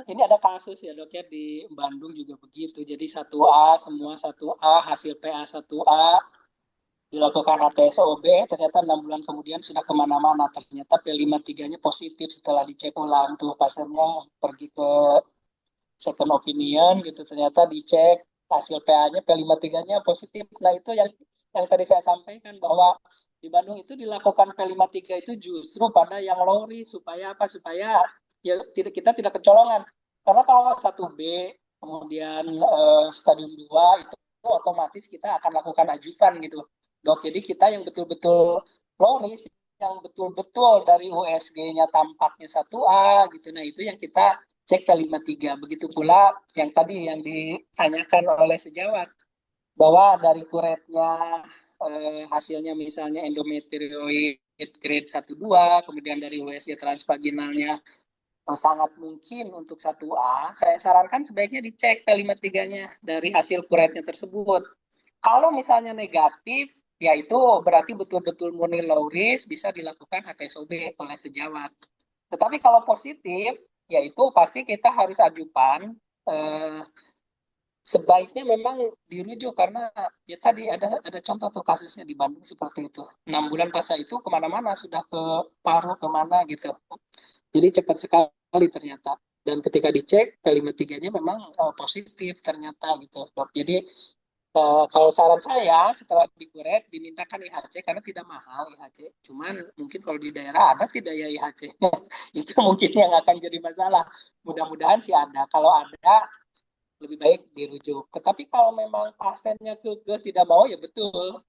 ini ada kasus ya dok ya di Bandung juga begitu. Jadi 1A semua 1A hasil PA 1A dilakukan ATSOB, ternyata 6 bulan kemudian sudah kemana-mana. Ternyata P53-nya positif setelah dicek ulang tuh pasiennya pergi ke second opinion gitu. Ternyata dicek hasil PA-nya P53-nya positif. Nah itu yang tadi saya sampaikan bahwa di Bandung itu dilakukan P53 itu justru pada yang low risk supaya apa? Supaya ya kita tidak kecolongan. Karena kalau 1B kemudian stadium 2 itu otomatis kita akan lakukan ajuvan gitu. Dok, jadi kita yang betul-betul low risk, yang betul-betul dari USG-nya tampaknya 1A gitu. Nah, itu yang kita cek P53. Begitu pula yang tadi yang ditanyakan oleh sejawat bahwa dari kuretnya hasilnya misalnya endometrioid grade 1-2, kemudian dari USG transvaginalnya sangat mungkin untuk 1A, saya sarankan sebaiknya dicek P53-nya dari hasil kuretnya tersebut. Kalau misalnya negatif, ya itu berarti betul-betul murni low risk, bisa dilakukan HTSOB oleh sejawat. Tetapi kalau positif, ya itu pasti kita harus ajukan sebaiknya memang dirujuk karena ya tadi ada contoh tuh kasusnya di Bandung seperti itu. 6 bulan pasca itu kemana-mana sudah ke paru kemana gitu. Jadi cepat sekali ternyata. Dan ketika dicek P53-nya memang positif ternyata gitu dok. Jadi kalau saran saya setelah dikuret dimintakan IHC karena tidak mahal IHC. Cuman mungkin kalau di daerah ada tidak ya IHC. Itu mungkin yang akan jadi masalah. Mudah-mudahan sih ada. Kalau ada lebih baik dirujuk. Tetapi kalau memang pasiennya kekeh tidak mau ya betul.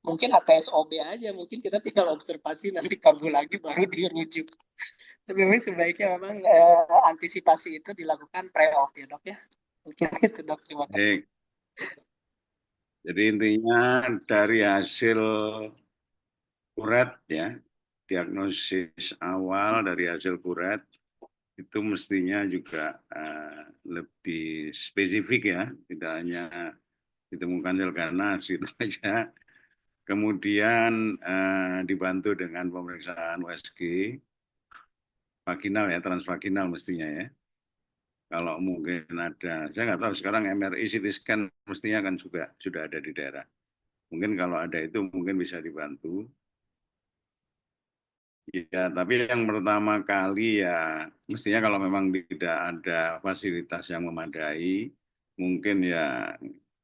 Mungkin HTSOB aja. Mungkin kita tinggal observasi nanti kambuh lagi baru dirujuk. Tapi sebaiknya memang antisipasi itu dilakukan pre-op ya dok ya. Mungkin itu dok. Terima kasih. Baik. Jadi intinya dari hasil kuret ya, diagnosis awal dari hasil kuret itu mestinya juga lebih spesifik ya, tidak hanya ditemukan sel ganas gitu aja. Kemudian dibantu dengan pemeriksaan USG vaginal ya, transvaginal mestinya ya. Kalau mungkin ada, saya nggak tahu sekarang MRI, CT scan mestinya kan juga sudah ada di daerah. Mungkin kalau ada itu mungkin bisa dibantu. Ya, tapi yang pertama kali ya mestinya kalau memang tidak ada fasilitas yang memadai, mungkin ya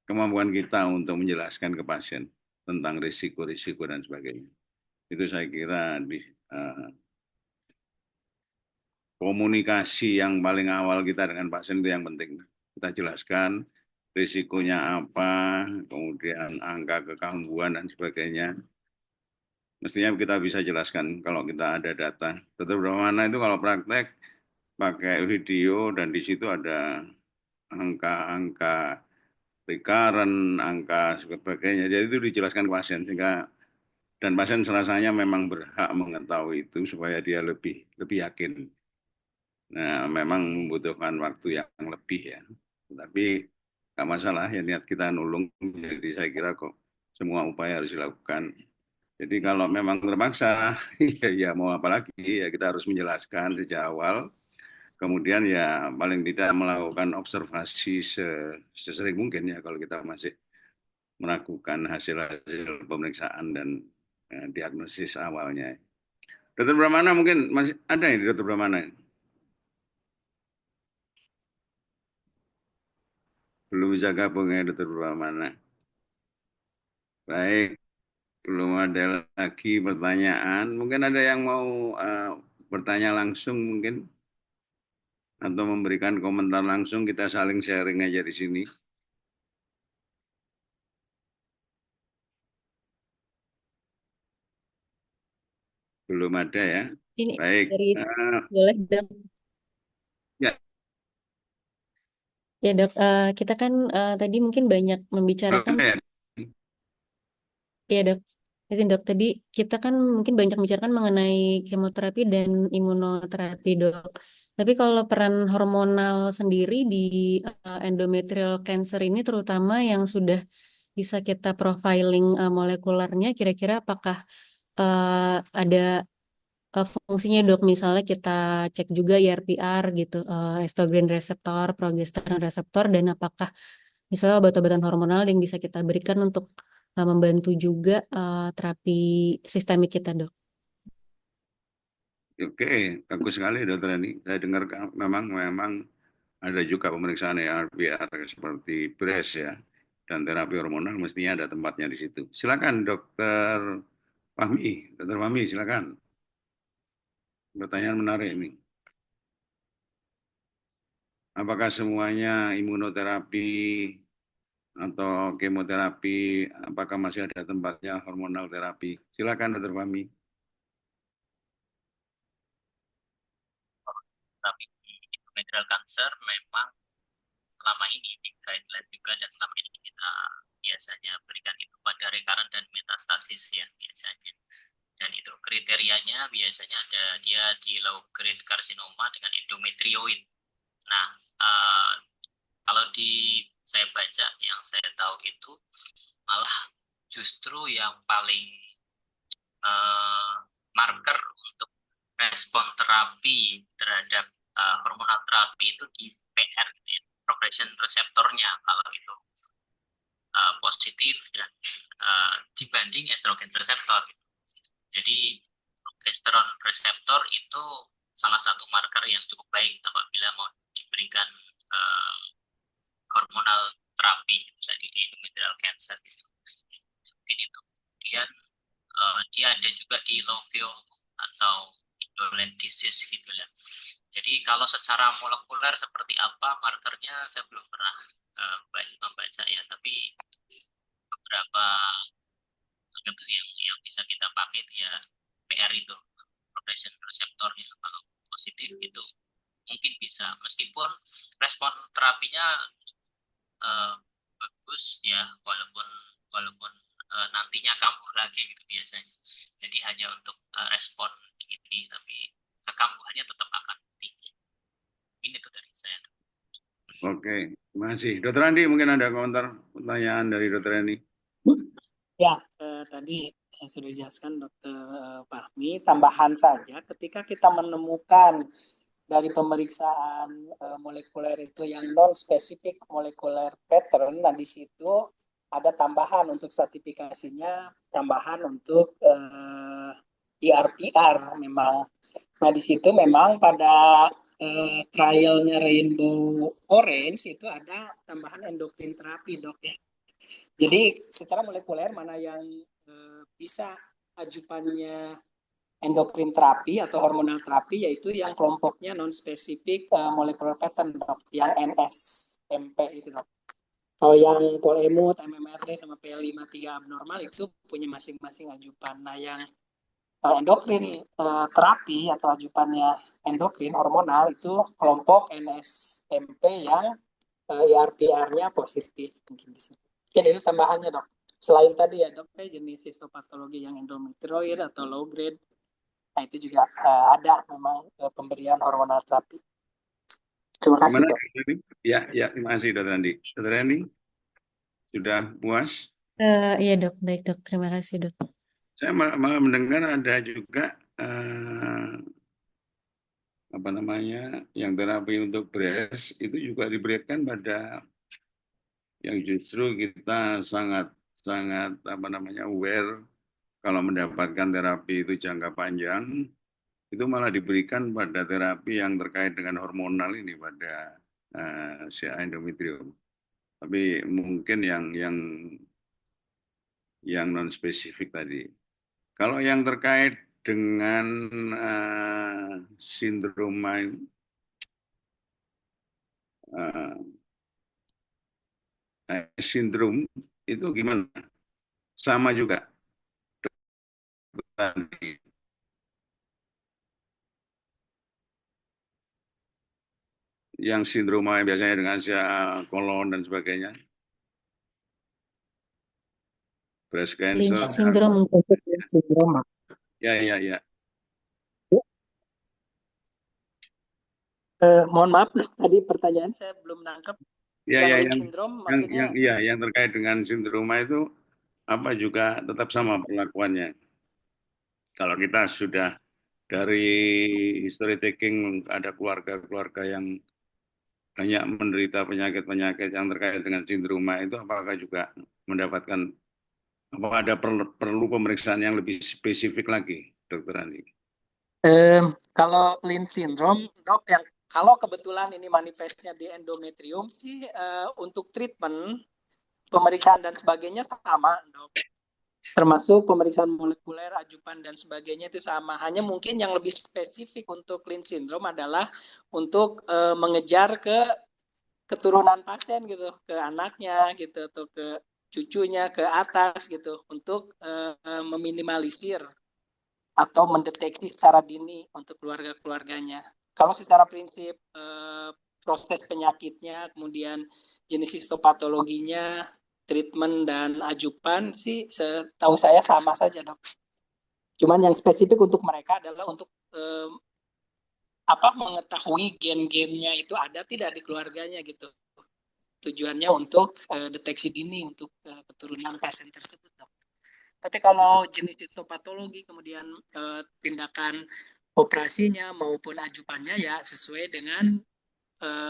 kemampuan kita untuk menjelaskan ke pasien tentang risiko-risiko dan sebagainya. Itu saya kira eh, komunikasi yang paling awal kita dengan pasien itu yang penting. Kita jelaskan risikonya apa, kemudian angka kekambuhan dan sebagainya. Mestinya kita bisa jelaskan kalau kita ada data. Dokter Brahmana itu kalau praktek pakai video dan di situ ada angka-angka recurrent, angka sebagainya. Jadi itu dijelaskan ke pasien sehingga dan pasien rasanya memang berhak mengetahui itu supaya dia lebih lebih yakin. Nah, memang membutuhkan waktu yang lebih ya. Tapi nggak masalah ya niat kita nulung. Jadi saya kira kok semua upaya harus dilakukan. Jadi kalau memang terpaksa, ya mau apa lagi ya kita harus menjelaskan sejak awal. Kemudian ya paling tidak melakukan observasi sesering mungkin ya kalau kita masih meragukan hasil-hasil pemeriksaan dan diagnosis awalnya. Dokter Brahmana mungkin masih ada ya Dokter Brahmana? Belum bisa gabung ya Dokter Brahmana. Baik, belum ada lagi pertanyaan. Mungkin ada yang mau bertanya langsung mungkin atau memberikan komentar langsung, kita saling sharing aja di sini. Belum ada ya. Ini Baik. dari boleh dok. Ya, Ya dok, kita kan tadi mungkin banyak membicarakan. boleh. Ya dok, izin dok. Tadi kita kan mungkin banyak membicarakan mengenai kemoterapi dan imunoterapi dok. Tapi kalau peran hormonal sendiri di endometrial cancer ini, terutama yang sudah bisa kita profiling molekularnya, kira-kira apakah ada fungsinya dok? Misalnya kita cek juga IRPR gitu, estrogen reseptor, progesteron reseptor, dan apakah misalnya obat-obatan hormonal yang bisa kita berikan untuk membantu juga terapi sistemik kita, dok. Oke, bagus sekali Dokter Ani. Saya dengar memang ada juga pemeriksaan ARPR seperti BRES ya dan terapi hormonal mestinya ada tempatnya di situ. Silakan Dokter Fahmi, Dokter Fahmi silakan. Pertanyaan menarik ini. Apakah semuanya imunoterapi atau kemoterapi, apakah masih ada tempatnya hormonal terapi? Silakan Dokter Fahmi. Tapi di endometrial cancer memang selama ini di guideline juga dan selama ini kita biasanya berikan itu pada recurrent dan metastasis ya biasanya. Dan itu kriterianya biasanya ada dia di low grade carcinoma dengan endometrioid. Nah, kalau saya baca yang saya tahu itu malah justru yang paling marker untuk respon terapi terhadap hormonal terapi itu di PR gitu ya, progression reseptornya kalau itu positif dan dibanding estrogen reseptor. Gitu. Jadi progesteron reseptor itu salah satu marker yang cukup baik apabila mau diberikan hormonal terapi jadi di endometrial cancer gitu. Mungkin itu. Kemudian dia ada juga di lovio atau indolent disease gitu ya. Jadi kalau secara molekuler seperti apa markernya saya belum pernah membaca ya, tapi beberapa yang bisa kita pakai dia PR itu progression reseptornya kalau positif itu mungkin bisa meskipun respon terapinya bagus ya walaupun nantinya kambuh lagi gitu biasanya jadi hanya untuk respon ini tapi kekambuhannya tetap akan tinggi ini tuh dari saya. Oke, masih. Dokter Andi mungkin ada komentar pertanyaan dari Dokter Andi. Ya, tadi sudah dijelaskan Dokter Fahmi. Tambahan saja, ketika kita menemukan dari pemeriksaan molekuler itu yang non-spesifik molekuler pattern, nah di situ ada tambahan untuk stratifikasinya, tambahan untuk ERPR memang. Nah, di situ memang pada trialnya Rainbow Orange itu ada tambahan endokrin terapi, dok ya. Jadi secara molekuler mana yang bisa ajupannya endokrin terapi atau hormonal terapi, yaitu yang kelompoknya non-spesifik molecular pattern, dok, yang NSMP itu, dok. Kalau yang polemut, MMRD, sama PL53 abnormal itu punya masing-masing ajupan. Nah, yang endokrin terapi atau ajupannya endokrin hormonal itu kelompok NSMP yang ERPR-nya positif. Mungkin itu tambahannya, dok. Selain tadi ya, dok, jenis histopatologi yang endometrioid atau low grade, nah itu juga ada memang pemberian hormonal terapi. Terima kasih, Gimana, dok. Dr. Andi? Ya, terima kasih, Dr. Andi. Dr. Andi, sudah puas? Iya dok, baik dok. Terima kasih dok. Saya malah mendengar ada juga yang terapi untuk breast itu juga diberikan pada yang justru kita sangat aware kalau mendapatkan terapi itu jangka panjang, itu malah diberikan pada terapi yang terkait dengan hormonal ini pada si endometrium. Tapi mungkin yang non spesifik tadi. Kalau yang terkait dengan sindrom itu gimana? Sama juga. Yang sindroma biasanya dengan kolon dan sebagainya. Breast Lynch cancer. syndrome. Sindroma. Ya. Mohon maaf, dok, tadi pertanyaan saya belum nangkep. Lynch syndrome maksudnya? Yang terkait dengan sindroma itu apa juga tetap sama perlakuannya. Kalau kita sudah dari history taking ada keluarga-keluarga yang banyak menderita penyakit-penyakit yang terkait dengan sindroma itu, apakah juga mendapatkan, apakah ada perlu pemeriksaan yang lebih spesifik lagi, Dokter Andi? Kalau Lynch syndrome, dok, yang kalau kebetulan ini manifestnya di endometrium sih, untuk treatment, pemeriksaan dan sebagainya sama, dok. Termasuk pemeriksaan molekuler, ajupan dan sebagainya itu sama. Hanya mungkin yang lebih spesifik untuk Lynch syndrome adalah untuk mengejar ke keturunan pasien gitu, ke anaknya gitu, atau ke cucunya, ke atas gitu, untuk meminimalisir atau mendeteksi secara dini untuk keluarga-keluarganya. Kalau secara prinsip proses penyakitnya, kemudian jenis histopatologinya, treatment dan ajupan sih setahu saya sama saja, dok. Cuman yang spesifik untuk mereka adalah untuk mengetahui gen-gennya itu ada tidak di keluarganya gitu. Tujuannya untuk deteksi dini untuk keturunan pasien tersebut, dok. Tapi kalau jenis histopatologi, kemudian tindakan operasinya maupun ajupannya ya sesuai dengan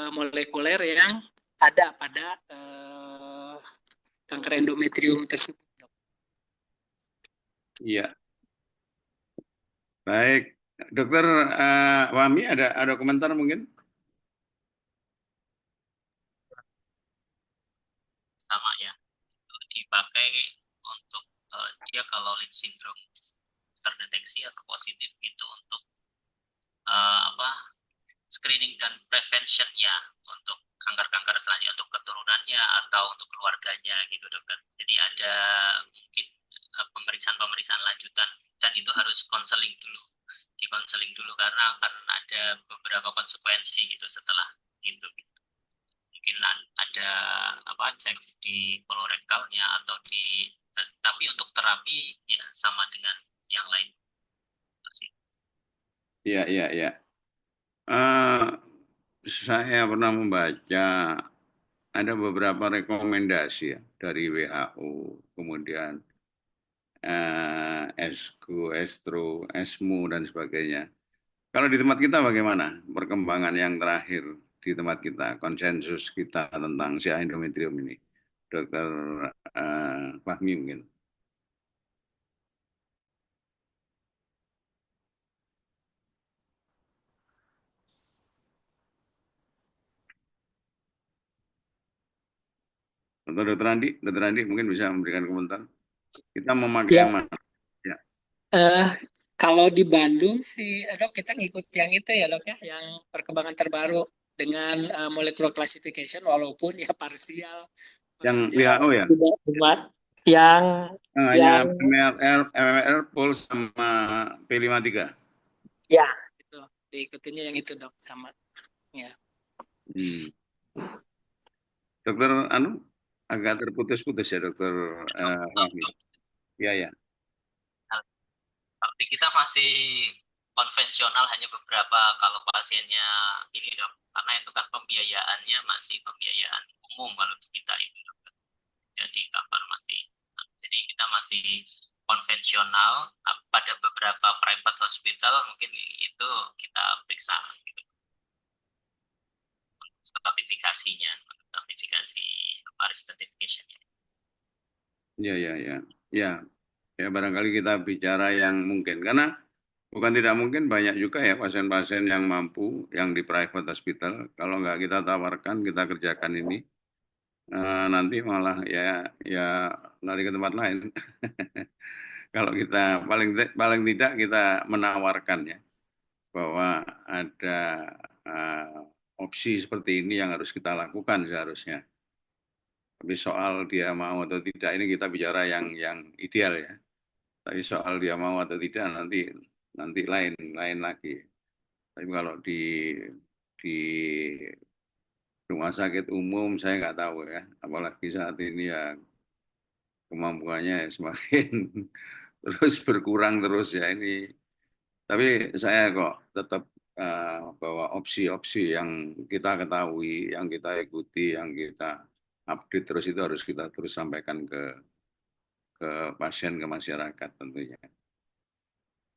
molekuler yang ada pada kanker endometrium tersebut. Iya. Baik, Dokter Wami ada komentar mungkin? Sama ya, dipakai untuk dia kalau Lynch syndrome terdeteksi atau positif itu untuk screening dan preventionnya untuk kanker-kanker selanjutnya, untuk keturunannya atau untuk keluarganya gitu, dokter. Jadi ada mungkin pemeriksaan lanjutan, dan itu harus dikonseling dulu karena akan ada beberapa konsekuensi gitu setelah itu. Mungkin ada cek di kolorektalnya atau tapi untuk terapi ya sama dengan yang lain. Iya. Saya pernah membaca ada beberapa rekomendasi ya dari WHO, kemudian ESCO, ESTRO, ESMO dan sebagainya. Kalau di tempat kita bagaimana perkembangan yang terakhir di tempat kita, konsensus kita tentang si endometrium ini, Dokter Fahmi mungkin? Dokter Andi mungkin bisa memberikan komentar. Kita memakai Ya, yang mana? Ya. kalau di Bandung sih, dok, kita ngikut yang itu ya dok ya, yang perkembangan terbaru dengan molecular classification walaupun ya parsial, Yang maksudnya WHO ya? tidak kuat. Yang Hanya yang MMR, Pulse sama P53. ya itu diikutinnya yang itu dok sama ya. Hmm. Dokter Anu agak terputus-putus ya dokter Fahmi. Iya ya. Kalau di kita masih konvensional hanya beberapa kalau pasiennya ini dok, karena itu kan pembiayaannya masih pembiayaan umum kalau di kita ini dok. Jadi cover masih, jadi kita masih konvensional. Pada beberapa private hospital mungkin itu kita periksa gitu, stratifikasinya, stratifikasi certification. Iya ya ya. Ya, ya barangkali kita bicara yang mungkin karena bukan tidak mungkin banyak juga ya pasien-pasien yang mampu yang di private hospital kalau nggak kita tawarkan kita kerjakan ini nanti malah ya lari ke tempat lain. Kalau kita paling tidak kita menawarkan ya bahwa ada opsi seperti ini yang harus kita lakukan seharusnya. Tapi soal dia mau atau tidak ini kita bicara yang ideal ya. Tapi soal dia mau atau tidak nanti lain lagi. Tapi kalau di rumah sakit umum saya nggak tahu ya. Apalagi saat ini ya kemampuannya ya semakin terus berkurang terus ya ini. Tapi saya kok tetap bahwa opsi-opsi yang kita ketahui, yang kita ikuti, yang kita update terus itu harus kita terus sampaikan ke pasien, ke masyarakat tentunya.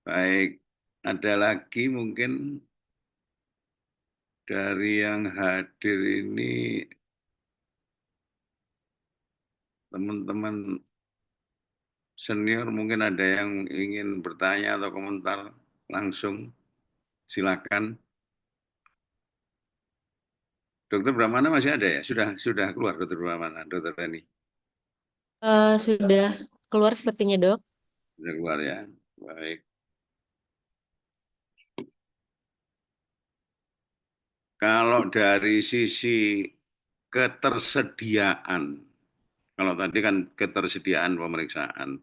Baik, ada lagi mungkin dari yang hadir ini teman-teman senior mungkin ada yang ingin bertanya atau komentar langsung, silakan. Dokter Brahmana masih ada ya? Sudah keluar Dokter Brahmana, Dokter Reni Sudah keluar sepertinya, Dok. sudah keluar ya. Baik. Kalau dari sisi ketersediaan, kalau tadi kan ketersediaan pemeriksaan,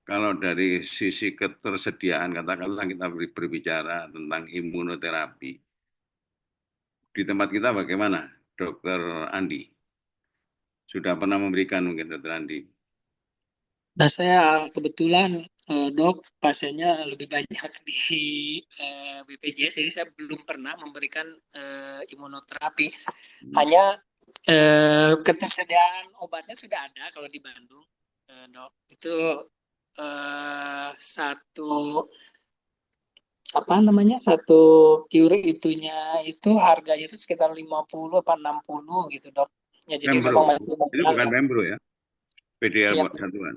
kalau dari sisi ketersediaan, katakanlah kita berbicara tentang imunoterapi, di tempat kita bagaimana, Dokter Andi? Sudah pernah memberikan mungkin Dokter Andi? Nah, saya kebetulan dok pasiennya lebih banyak di BPJS, jadi saya belum pernah memberikan imunoterapi. Hanya ketersediaan obatnya sudah ada kalau di Bandung, dok. Itu satu apa namanya satu cure itunya itu harganya itu sekitar 50 apa 60 gitu dok. Ya jadi Pembro, memang masih itu mahal bukan ya. Pembro ya, PDL Ya, buat satuan.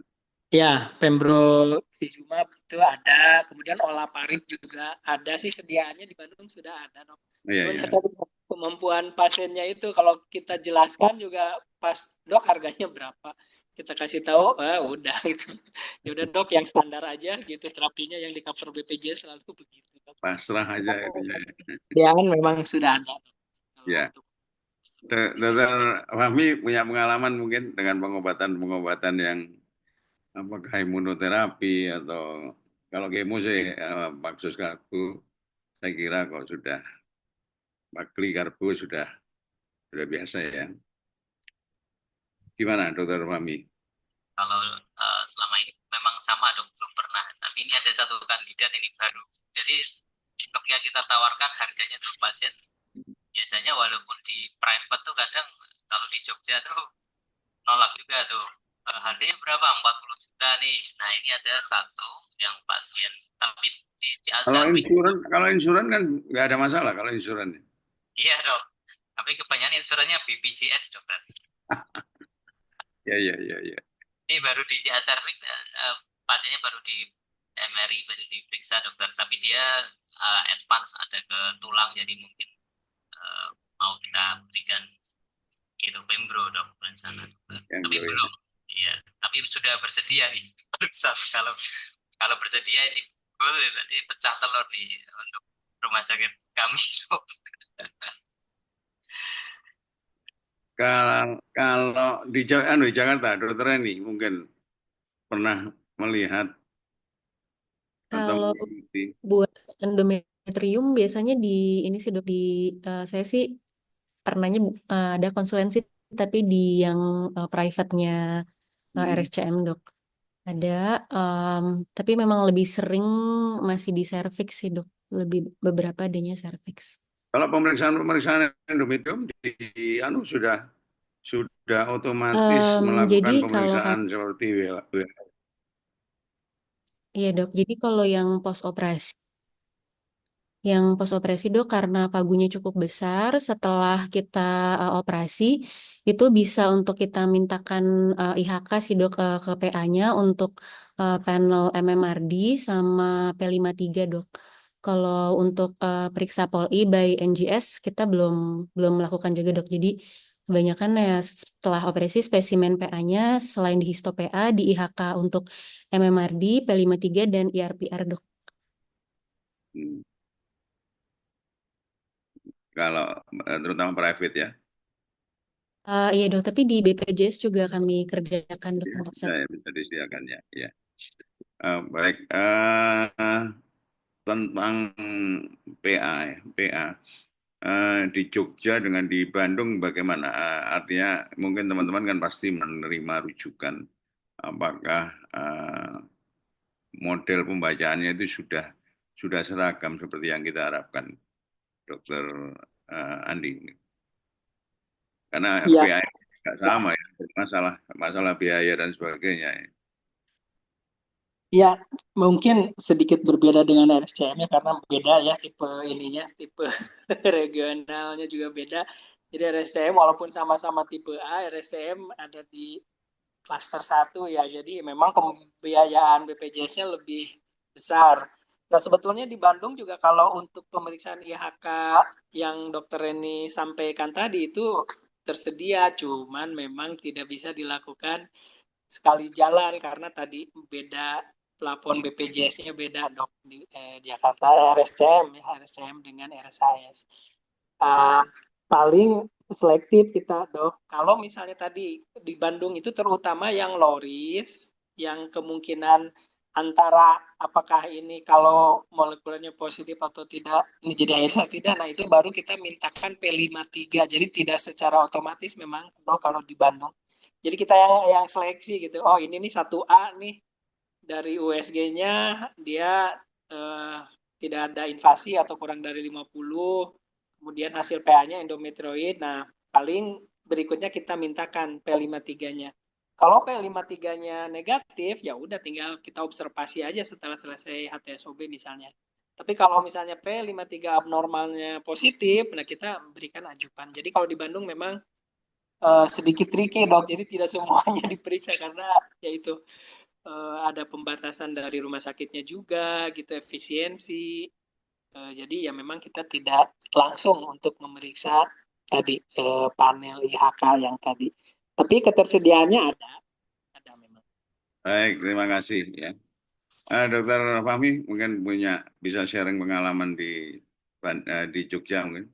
ya, Pembro Sijumab itu ada, kemudian olaparib juga ada sih sediaannya di Bandung sudah ada dok. Oh, iya, Cuman iya. kata kemampuan pasiennya itu kalau kita jelaskan juga pas dok harganya berapa kita kasih tahu, udah gitu. Ya udah dok yang standar aja gitu terapinya yang di cover BPJS selalu begitu dok. Pasrah aja itu ya. Sediaan memang sudah ada dok. Kalau Ya. untuk Dokter Fahmi punya pengalaman mungkin dengan pengobatan-pengobatan yang apakah imunoterapi atau kalau kemo sih Paksus Karbu saya kira kok sudah Pakli Karbu sudah biasa ya. Gimana Dokter Fahmi? Kalau selama ini memang sama dok, belum pernah. Tapi ini ada satu kandidat ini baru. Jadi dok yang kita tawarkan harganya tuh pasien biasanya walaupun di private tuh kadang kalau di Jogja tuh nolak juga tuh. Harganya berapa? 40 juta nih. Nah ini ada satu yang pasien tapi di Azarwin. Kalau insuran kan nggak ada masalah kalau insuran. Iya dok. Tapi kebanyakan insurannya BPJS dokter. Ya, ya, ya, ya. Ini baru di Azarwin, pasiennya baru di MRI, baru diperiksa dokter. Tapi dia advance ada ke tulang, jadi mungkin mau kita berikan itu Pembro dok rencana dokter. Yang tapi Joy. belum. Ya, tapi sudah bersedia nih. Barusan kalau bersedia ini boleh nanti pecah telur nih untuk rumah sakit kami. Kalau di Jakarta, Dokter Eni mungkin pernah melihat atau Kalau mengikuti. buat endometrium biasanya di ini sih dok, di saya sih pernahnya ada konsulensi tapi di yang private-nya Hmm. RSCM dok. Ada, tapi memang lebih sering masih di cervix sih dok. Lebih beberapa adanya cervix. Kalau pemeriksaan endometrium anu sudah otomatis Jadi melakukan kalau pemeriksaan seperti iya dok, jadi kalau yang pos operasi dok karena pagunya cukup besar setelah kita operasi itu bisa untuk kita mintakan IHK sih dok ke PA-nya untuk panel MMRD sama P53 dok. Kalau untuk periksa POLI by NGS kita belum belum melakukan juga dok. Jadi kebanyakan ya setelah operasi spesimen PA-nya selain di histo PA di IHK untuk MMRD, P53 dan IRPR dok. hmm, kalau terutama private ya. Iya dok, tapi di BPJS juga kami kerjakan dok Ya, untuk bisa disediakan ya. Ya. Baik, tentang PA, ya, PA. Di Jogja dengan di Bandung bagaimana? Artinya mungkin teman-teman kan pasti menerima rujukan. Apakah model pembacaannya itu sudah seragam seperti yang kita harapkan, Dokter Andi? Karena Ya, PA nggak sama ya, masalah biaya dan sebagainya. Ya. ya mungkin sedikit berbeda dengan RSCM ya karena beda ya tipe ininya, tipe regionalnya juga beda. Jadi RSCM walaupun sama-sama tipe A, RSCM ada di klaster satu ya. Jadi memang pembiayaan BPJS-nya lebih besar. Nah, sebetulnya di Bandung juga kalau untuk pemeriksaan IHK yang dokter Reni sampaikan tadi itu tersedia, cuman memang tidak bisa dilakukan sekali jalan karena tadi beda plafon BPJS-nya beda dok di Jakarta RSCM ya RSCM dengan RSAS. Uh, Paling selektif kita dok. Kalau misalnya tadi di Bandung itu terutama yang low risk, yang kemungkinan antara apakah ini kalau molekulernya positif atau tidak, ini jadi ASA tidak, nah itu baru kita mintakan P53. Jadi tidak secara otomatis memang dok kalau di Bandung. Jadi kita yang seleksi gitu. Oh ini nih 1A nih dari USG-nya dia eh, tidak ada invasi atau kurang dari 50. Kemudian hasil PA-nya endometrioid. Nah, paling berikutnya kita mintakan P53-nya. Kalau P53-nya negatif, ya udah tinggal kita observasi aja setelah selesai HTSOB misalnya. Tapi kalau misalnya P53 abnormalnya positif, nah kita berikan ajukan. Jadi kalau di Bandung memang sedikit tricky dok, jadi tidak semuanya diperiksa karena yaitu ada pembatasan dari rumah sakitnya juga gitu efisiensi. Jadi ya memang kita tidak langsung untuk memeriksa tadi panel IHK yang tadi. Tapi ketersediaannya ada memang. Baik, terima kasih ya. Dokter Fahmi mungkin bisa sharing pengalaman di Jogja mungkin.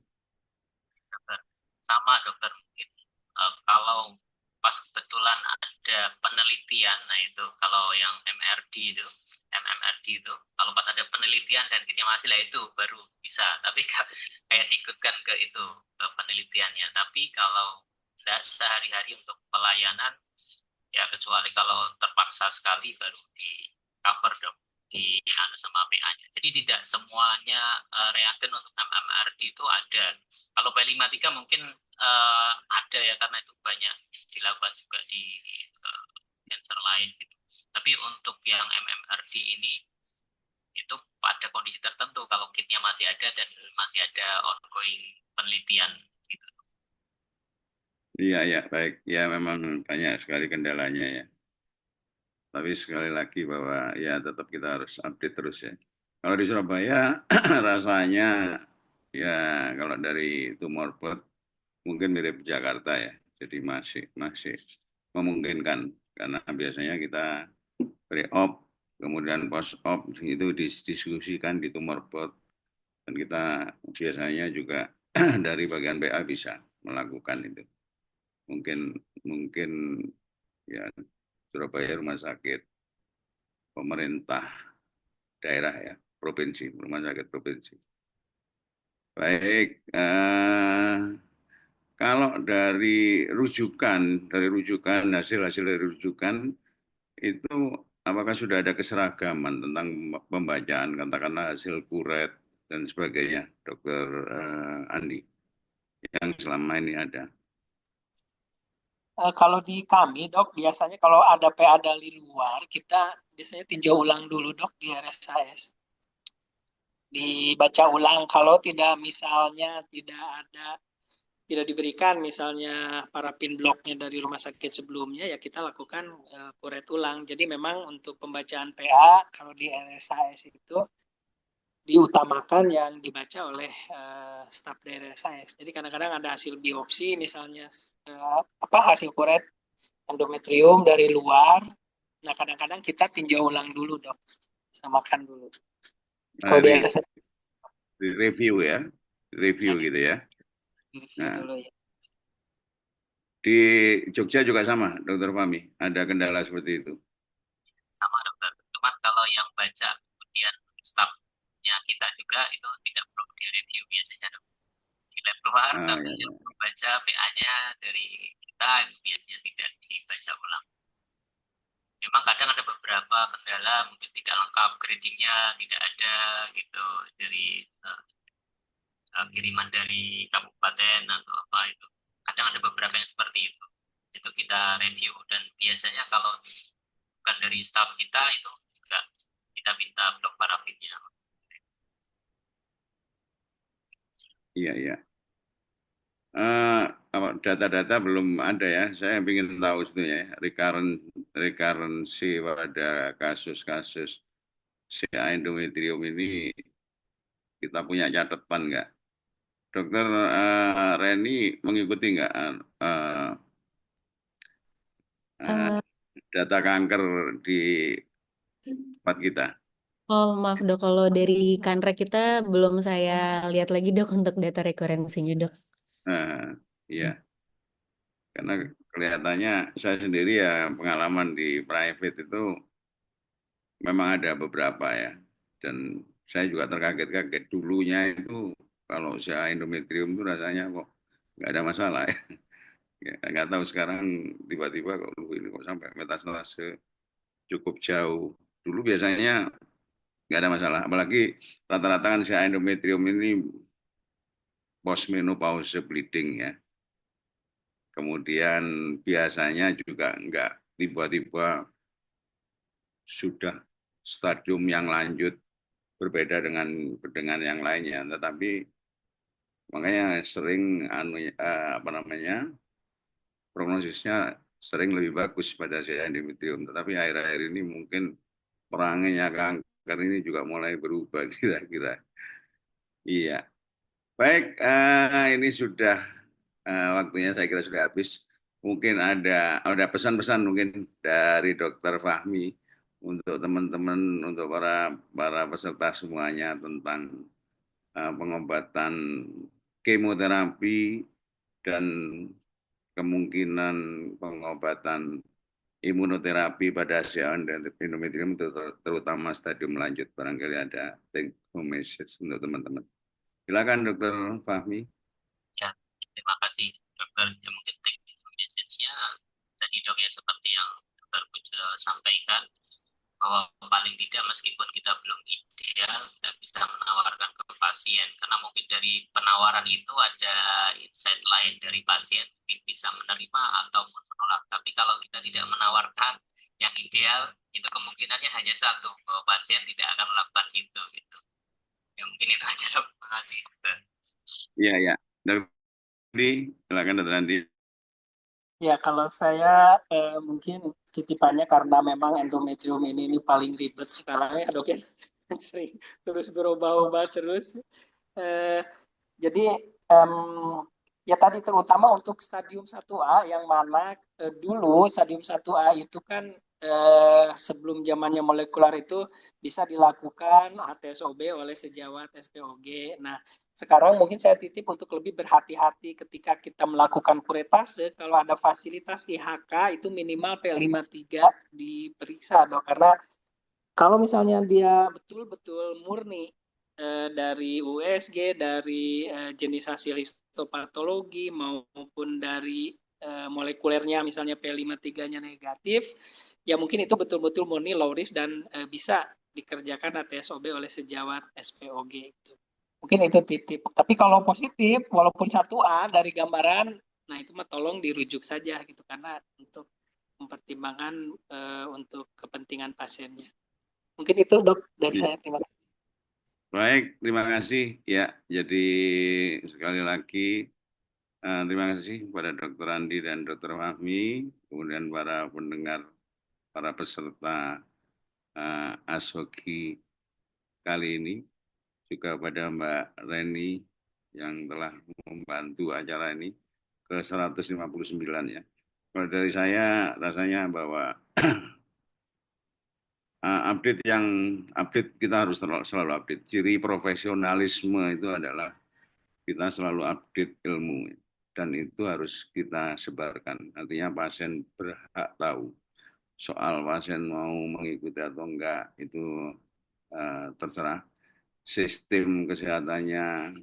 Dokter. Sama dokter mungkin. Kalau pas kebetulan ada penelitian, nah itu kalau yang MMRD itu, kalau pas ada penelitian dan kitnya masih lah itu baru bisa. Tapi kayak diikutkan ke itu ke penelitiannya. Tapi kalau tidak sehari-hari untuk pelayanan, ya kecuali kalau terpaksa sekali baru di cover dok di sama PA-nya. Jadi tidak semuanya reagen untuk MMRD itu ada. Kalau P53 mungkin ada ya karena itu banyak dilakukan juga di cancer lain gitu. Tapi untuk yang MMRD ini itu pada kondisi tertentu kalau kitnya masih ada dan masih ada ongoing penelitian gitu. Iya, ya, baik. Ya, memang banyak sekali kendalanya ya. Tapi sekali lagi bahwa ya tetap kita harus update terus ya. Kalau di Surabaya rasanya ya kalau dari tumor plot mungkin mirip Jakarta ya. Jadi masih memungkinkan, karena biasanya kita pre-op, kemudian post-op itu didiskusikan di tumor board, dan kita biasanya juga dari bagian PA bisa melakukan itu. Mungkin ya Surabaya rumah sakit pemerintah daerah ya, provinsi, rumah sakit provinsi. Baik, kalau dari rujukan hasil-hasil dari rujukan itu, apakah sudah ada keseragaman tentang pembacaan, katakanlah hasil kuret dan sebagainya, Dokter Andi, yang selama ini ada? Kalau di kami, Dok, biasanya kalau ada PA dari luar, kita biasanya tinjau ulang dulu, Dok, di RSAS. Dibaca ulang. Kalau tidak, misalnya tidak diberikan misalnya parafin bloknya dari rumah sakit sebelumnya, ya kita lakukan kuret ulang. Jadi memang untuk pembacaan PA kalau di RSAS itu diutamakan yang dibaca oleh staf dari RSAS. Jadi kadang-kadang ada hasil biopsi misalnya hasil kuret endometrium dari luar. Nah kadang-kadang kita tinjau ulang dulu, Dok, samakan dulu. Kalau di RSAS Di review ya, review gitu ya. review dulu ya. Di Jogja juga sama, Dokter Fahmi, ada kendala seperti itu? Sama dokter, cuman kalau yang baca kemudian stafnya kita juga itu tidak perlu direview biasanya, dok. Di lab luar, tapi Ya. yang membaca PA-nya dari kita itu biasanya tidak dibaca ulang. Memang kadang ada beberapa kendala, mungkin tidak lengkap gradingnya, tidak ada gitu dari kiriman dari kabupaten atau apa itu. Kadang ada beberapa yang seperti itu. Itu kita review, dan biasanya kalau bukan dari staff kita itu juga kita minta blok parafinnya. Iya, iya. Data-data belum ada ya. Saya ingin tahu sebetulnya recurrency pada kasus-kasus CA endometrium ini, kita punya catatan nggak? Dokter Reni mengikuti nggak data kanker di tempat kita? Oh, maaf dok, kalau dari Kanrek kita belum saya lihat lagi dok untuk data rekurensinya dok. Iya. Karena kelihatannya saya sendiri ya, pengalaman di private itu memang ada beberapa ya. Dan saya juga terkaget-kaget dulunya itu kalau saya endometrium itu rasanya kok nggak ada masalah ya. Ya, nggak tahu sekarang tiba-tiba kok ini kok sampai metastase cukup jauh. Dulu biasanya nggak ada masalah. Apalagi rata-rata kan saya endometrium ini postmenopause bleeding ya. Kemudian biasanya juga nggak tiba-tiba sudah stadium yang lanjut, berbeda dengan yang lainnya. Tetapi makanya sering prognosisnya sering lebih bagus pada si endometrium. Tetapi akhir-akhir ini mungkin perangnya kanker ini juga mulai berubah kira-kira. Iya. Baik, ini sudah waktunya saya kira sudah habis. Mungkin ada pesan-pesan mungkin dari Dokter Fahmi untuk teman-teman, untuk para peserta semuanya tentang pengobatan kemoterapi dan kemungkinan pengobatan imunoterapi pada CA endometrium, terutama stadium lanjut. Barangkali ada take home message untuk teman-teman. Silakan Dokter Fahmi. Ya, terima kasih dokter. Ya, mungkin take message-nya tadi dok ya, seperti yang dokter sampaikan, bahwa paling tidak meskipun kita belum ideal, kita bisa menawarkan ke pasien, karena mungkin dari penawaran itu ada insight lain dari pasien, mungkin bisa menerima ataupun menolak. Tapi kalau kita tidak menawarkan yang ideal, itu kemungkinannya hanya satu, bahwa pasien tidak akan melakukan itu gitu. Ya mungkin itu aja. Terima kasih dokter. Iya, ya. Silakan Dokter Andi. Ya, kalau saya mungkin titipannya karena memang endometrium ini paling ribet sekarang ya dok ya. Terus berubah-ubah terus. Jadi Ya tadi terutama untuk stadium 1A yang mana dulu stadium 1A itu kan sebelum zamannya molekular itu bisa dilakukan ATSOB oleh sejawat SPOG. Nah, sekarang mungkin saya titip untuk lebih berhati-hati ketika kita melakukan kuretase. Kalau ada fasilitas IHK itu minimal P53 diperiksa dok. Karena kalau misalnya dia betul-betul murni dari USG, dari jenis hasil histopatologi maupun dari molekulernya misalnya P53-nya negatif, ya mungkin itu betul-betul murni low risk dan bisa dikerjakan ATSOB oleh sejawat SPOG itu. Mungkin itu titip. Tapi kalau positif, walaupun 1A dari gambaran, nah itu mah tolong dirujuk saja gitu karena untuk mempertimbangkan untuk kepentingan pasiennya. Mungkin itu dok dari saya. Terima kasih. Baik, terima kasih. Ya, jadi sekali lagi terima kasih kepada Dr. Andi dan Dr. Fahmi, kemudian para pendengar, para peserta ASHOGI kali ini, juga pada Mbak Reni yang telah membantu acara ini ke 159 ya. Kalau dari saya rasanya bahwa update kita harus selalu update. Ciri profesionalisme itu adalah kita selalu update ilmu dan itu harus kita sebarkan. Artinya pasien berhak tahu. Soal pasien mau mengikuti atau enggak itu terserah. Sistem kesehatannya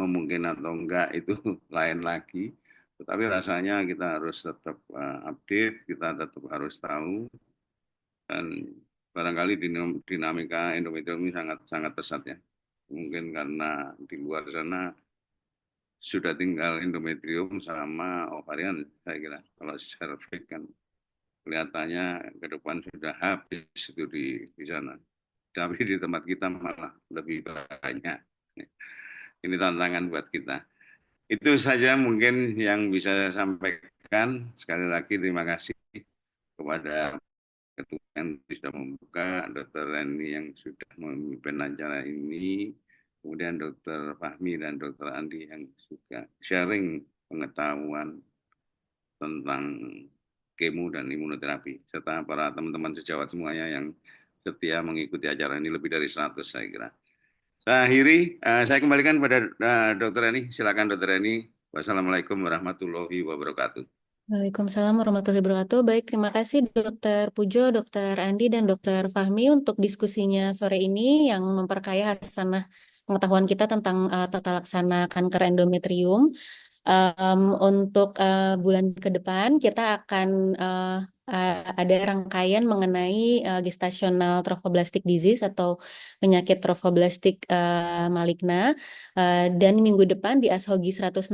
memungkinkan atau enggak itu lain lagi. Tetapi rasanya kita harus tetap update, kita tetap harus tahu dan barangkali dinamika endometrium ini sangat pesat ya. Mungkin karena di luar sana sudah tinggal endometrium sama ovarian, saya kira. Kalau cervix kan kelihatannya ke depan sudah habis itu di sana. Tapi di tempat kita malah lebih banyak. Ini tantangan buat kita. Itu saja mungkin yang bisa saya sampaikan. Sekali lagi terima kasih kepada Ketua yang sudah membuka, Dr. Reni yang sudah memimpin acara ini, kemudian Dr. Fahmi dan Dr. Andi yang juga sharing pengetahuan tentang kemo dan imunoterapi, serta para teman-teman sejawat semuanya yang setia mengikuti acara ini lebih dari 100 saya kira. Saya akhiri, saya kembalikan kepada Dr. Reni. Silakan Dr. Reni. Wassalamualaikum warahmatullahi wabarakatuh. Waalaikumsalam warahmatullahi wabarakatuh. Baik, terima kasih Dr. Pujo, Dr. Andi, dan Dr. Fahmi untuk diskusinya sore ini yang memperkaya hasanah pengetahuan kita tentang tata laksana kanker endometrium. Untuk bulan ke depan kita akan ada rangkaian mengenai gestational trophoblastic disease atau penyakit trophoblastik maligna. Dan minggu depan di ASHOGI 160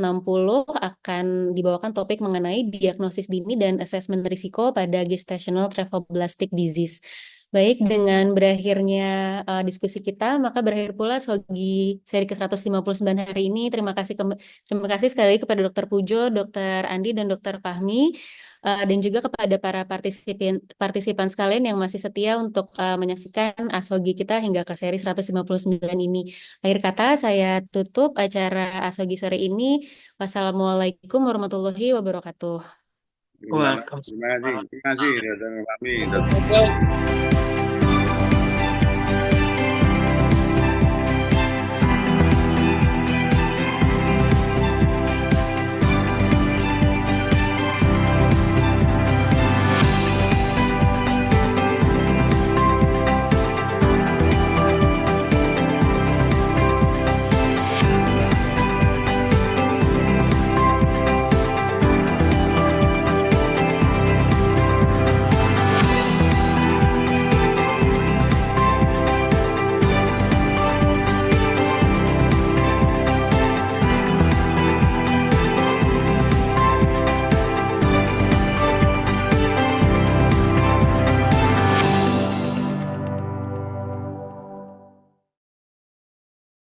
akan dibawakan topik mengenai diagnosis dini dan asesmen risiko pada gestational trophoblastic disease. Baik, dengan berakhirnya diskusi kita, maka berakhir pula ASHOGI seri ke-159 hari ini. Terima kasih sekali lagi kepada Dr. Pujo, Dr. Andi, dan Dr. Fahmi, dan juga kepada para partisipan sekalian yang masih setia untuk menyaksikan ASHOGI kita hingga ke seri 159 ini. Akhir kata, saya tutup acara ASHOGI sore ini. Wassalamualaikum warahmatullahi wabarakatuh. Welcome. Terima kasih Dr. Fahmi.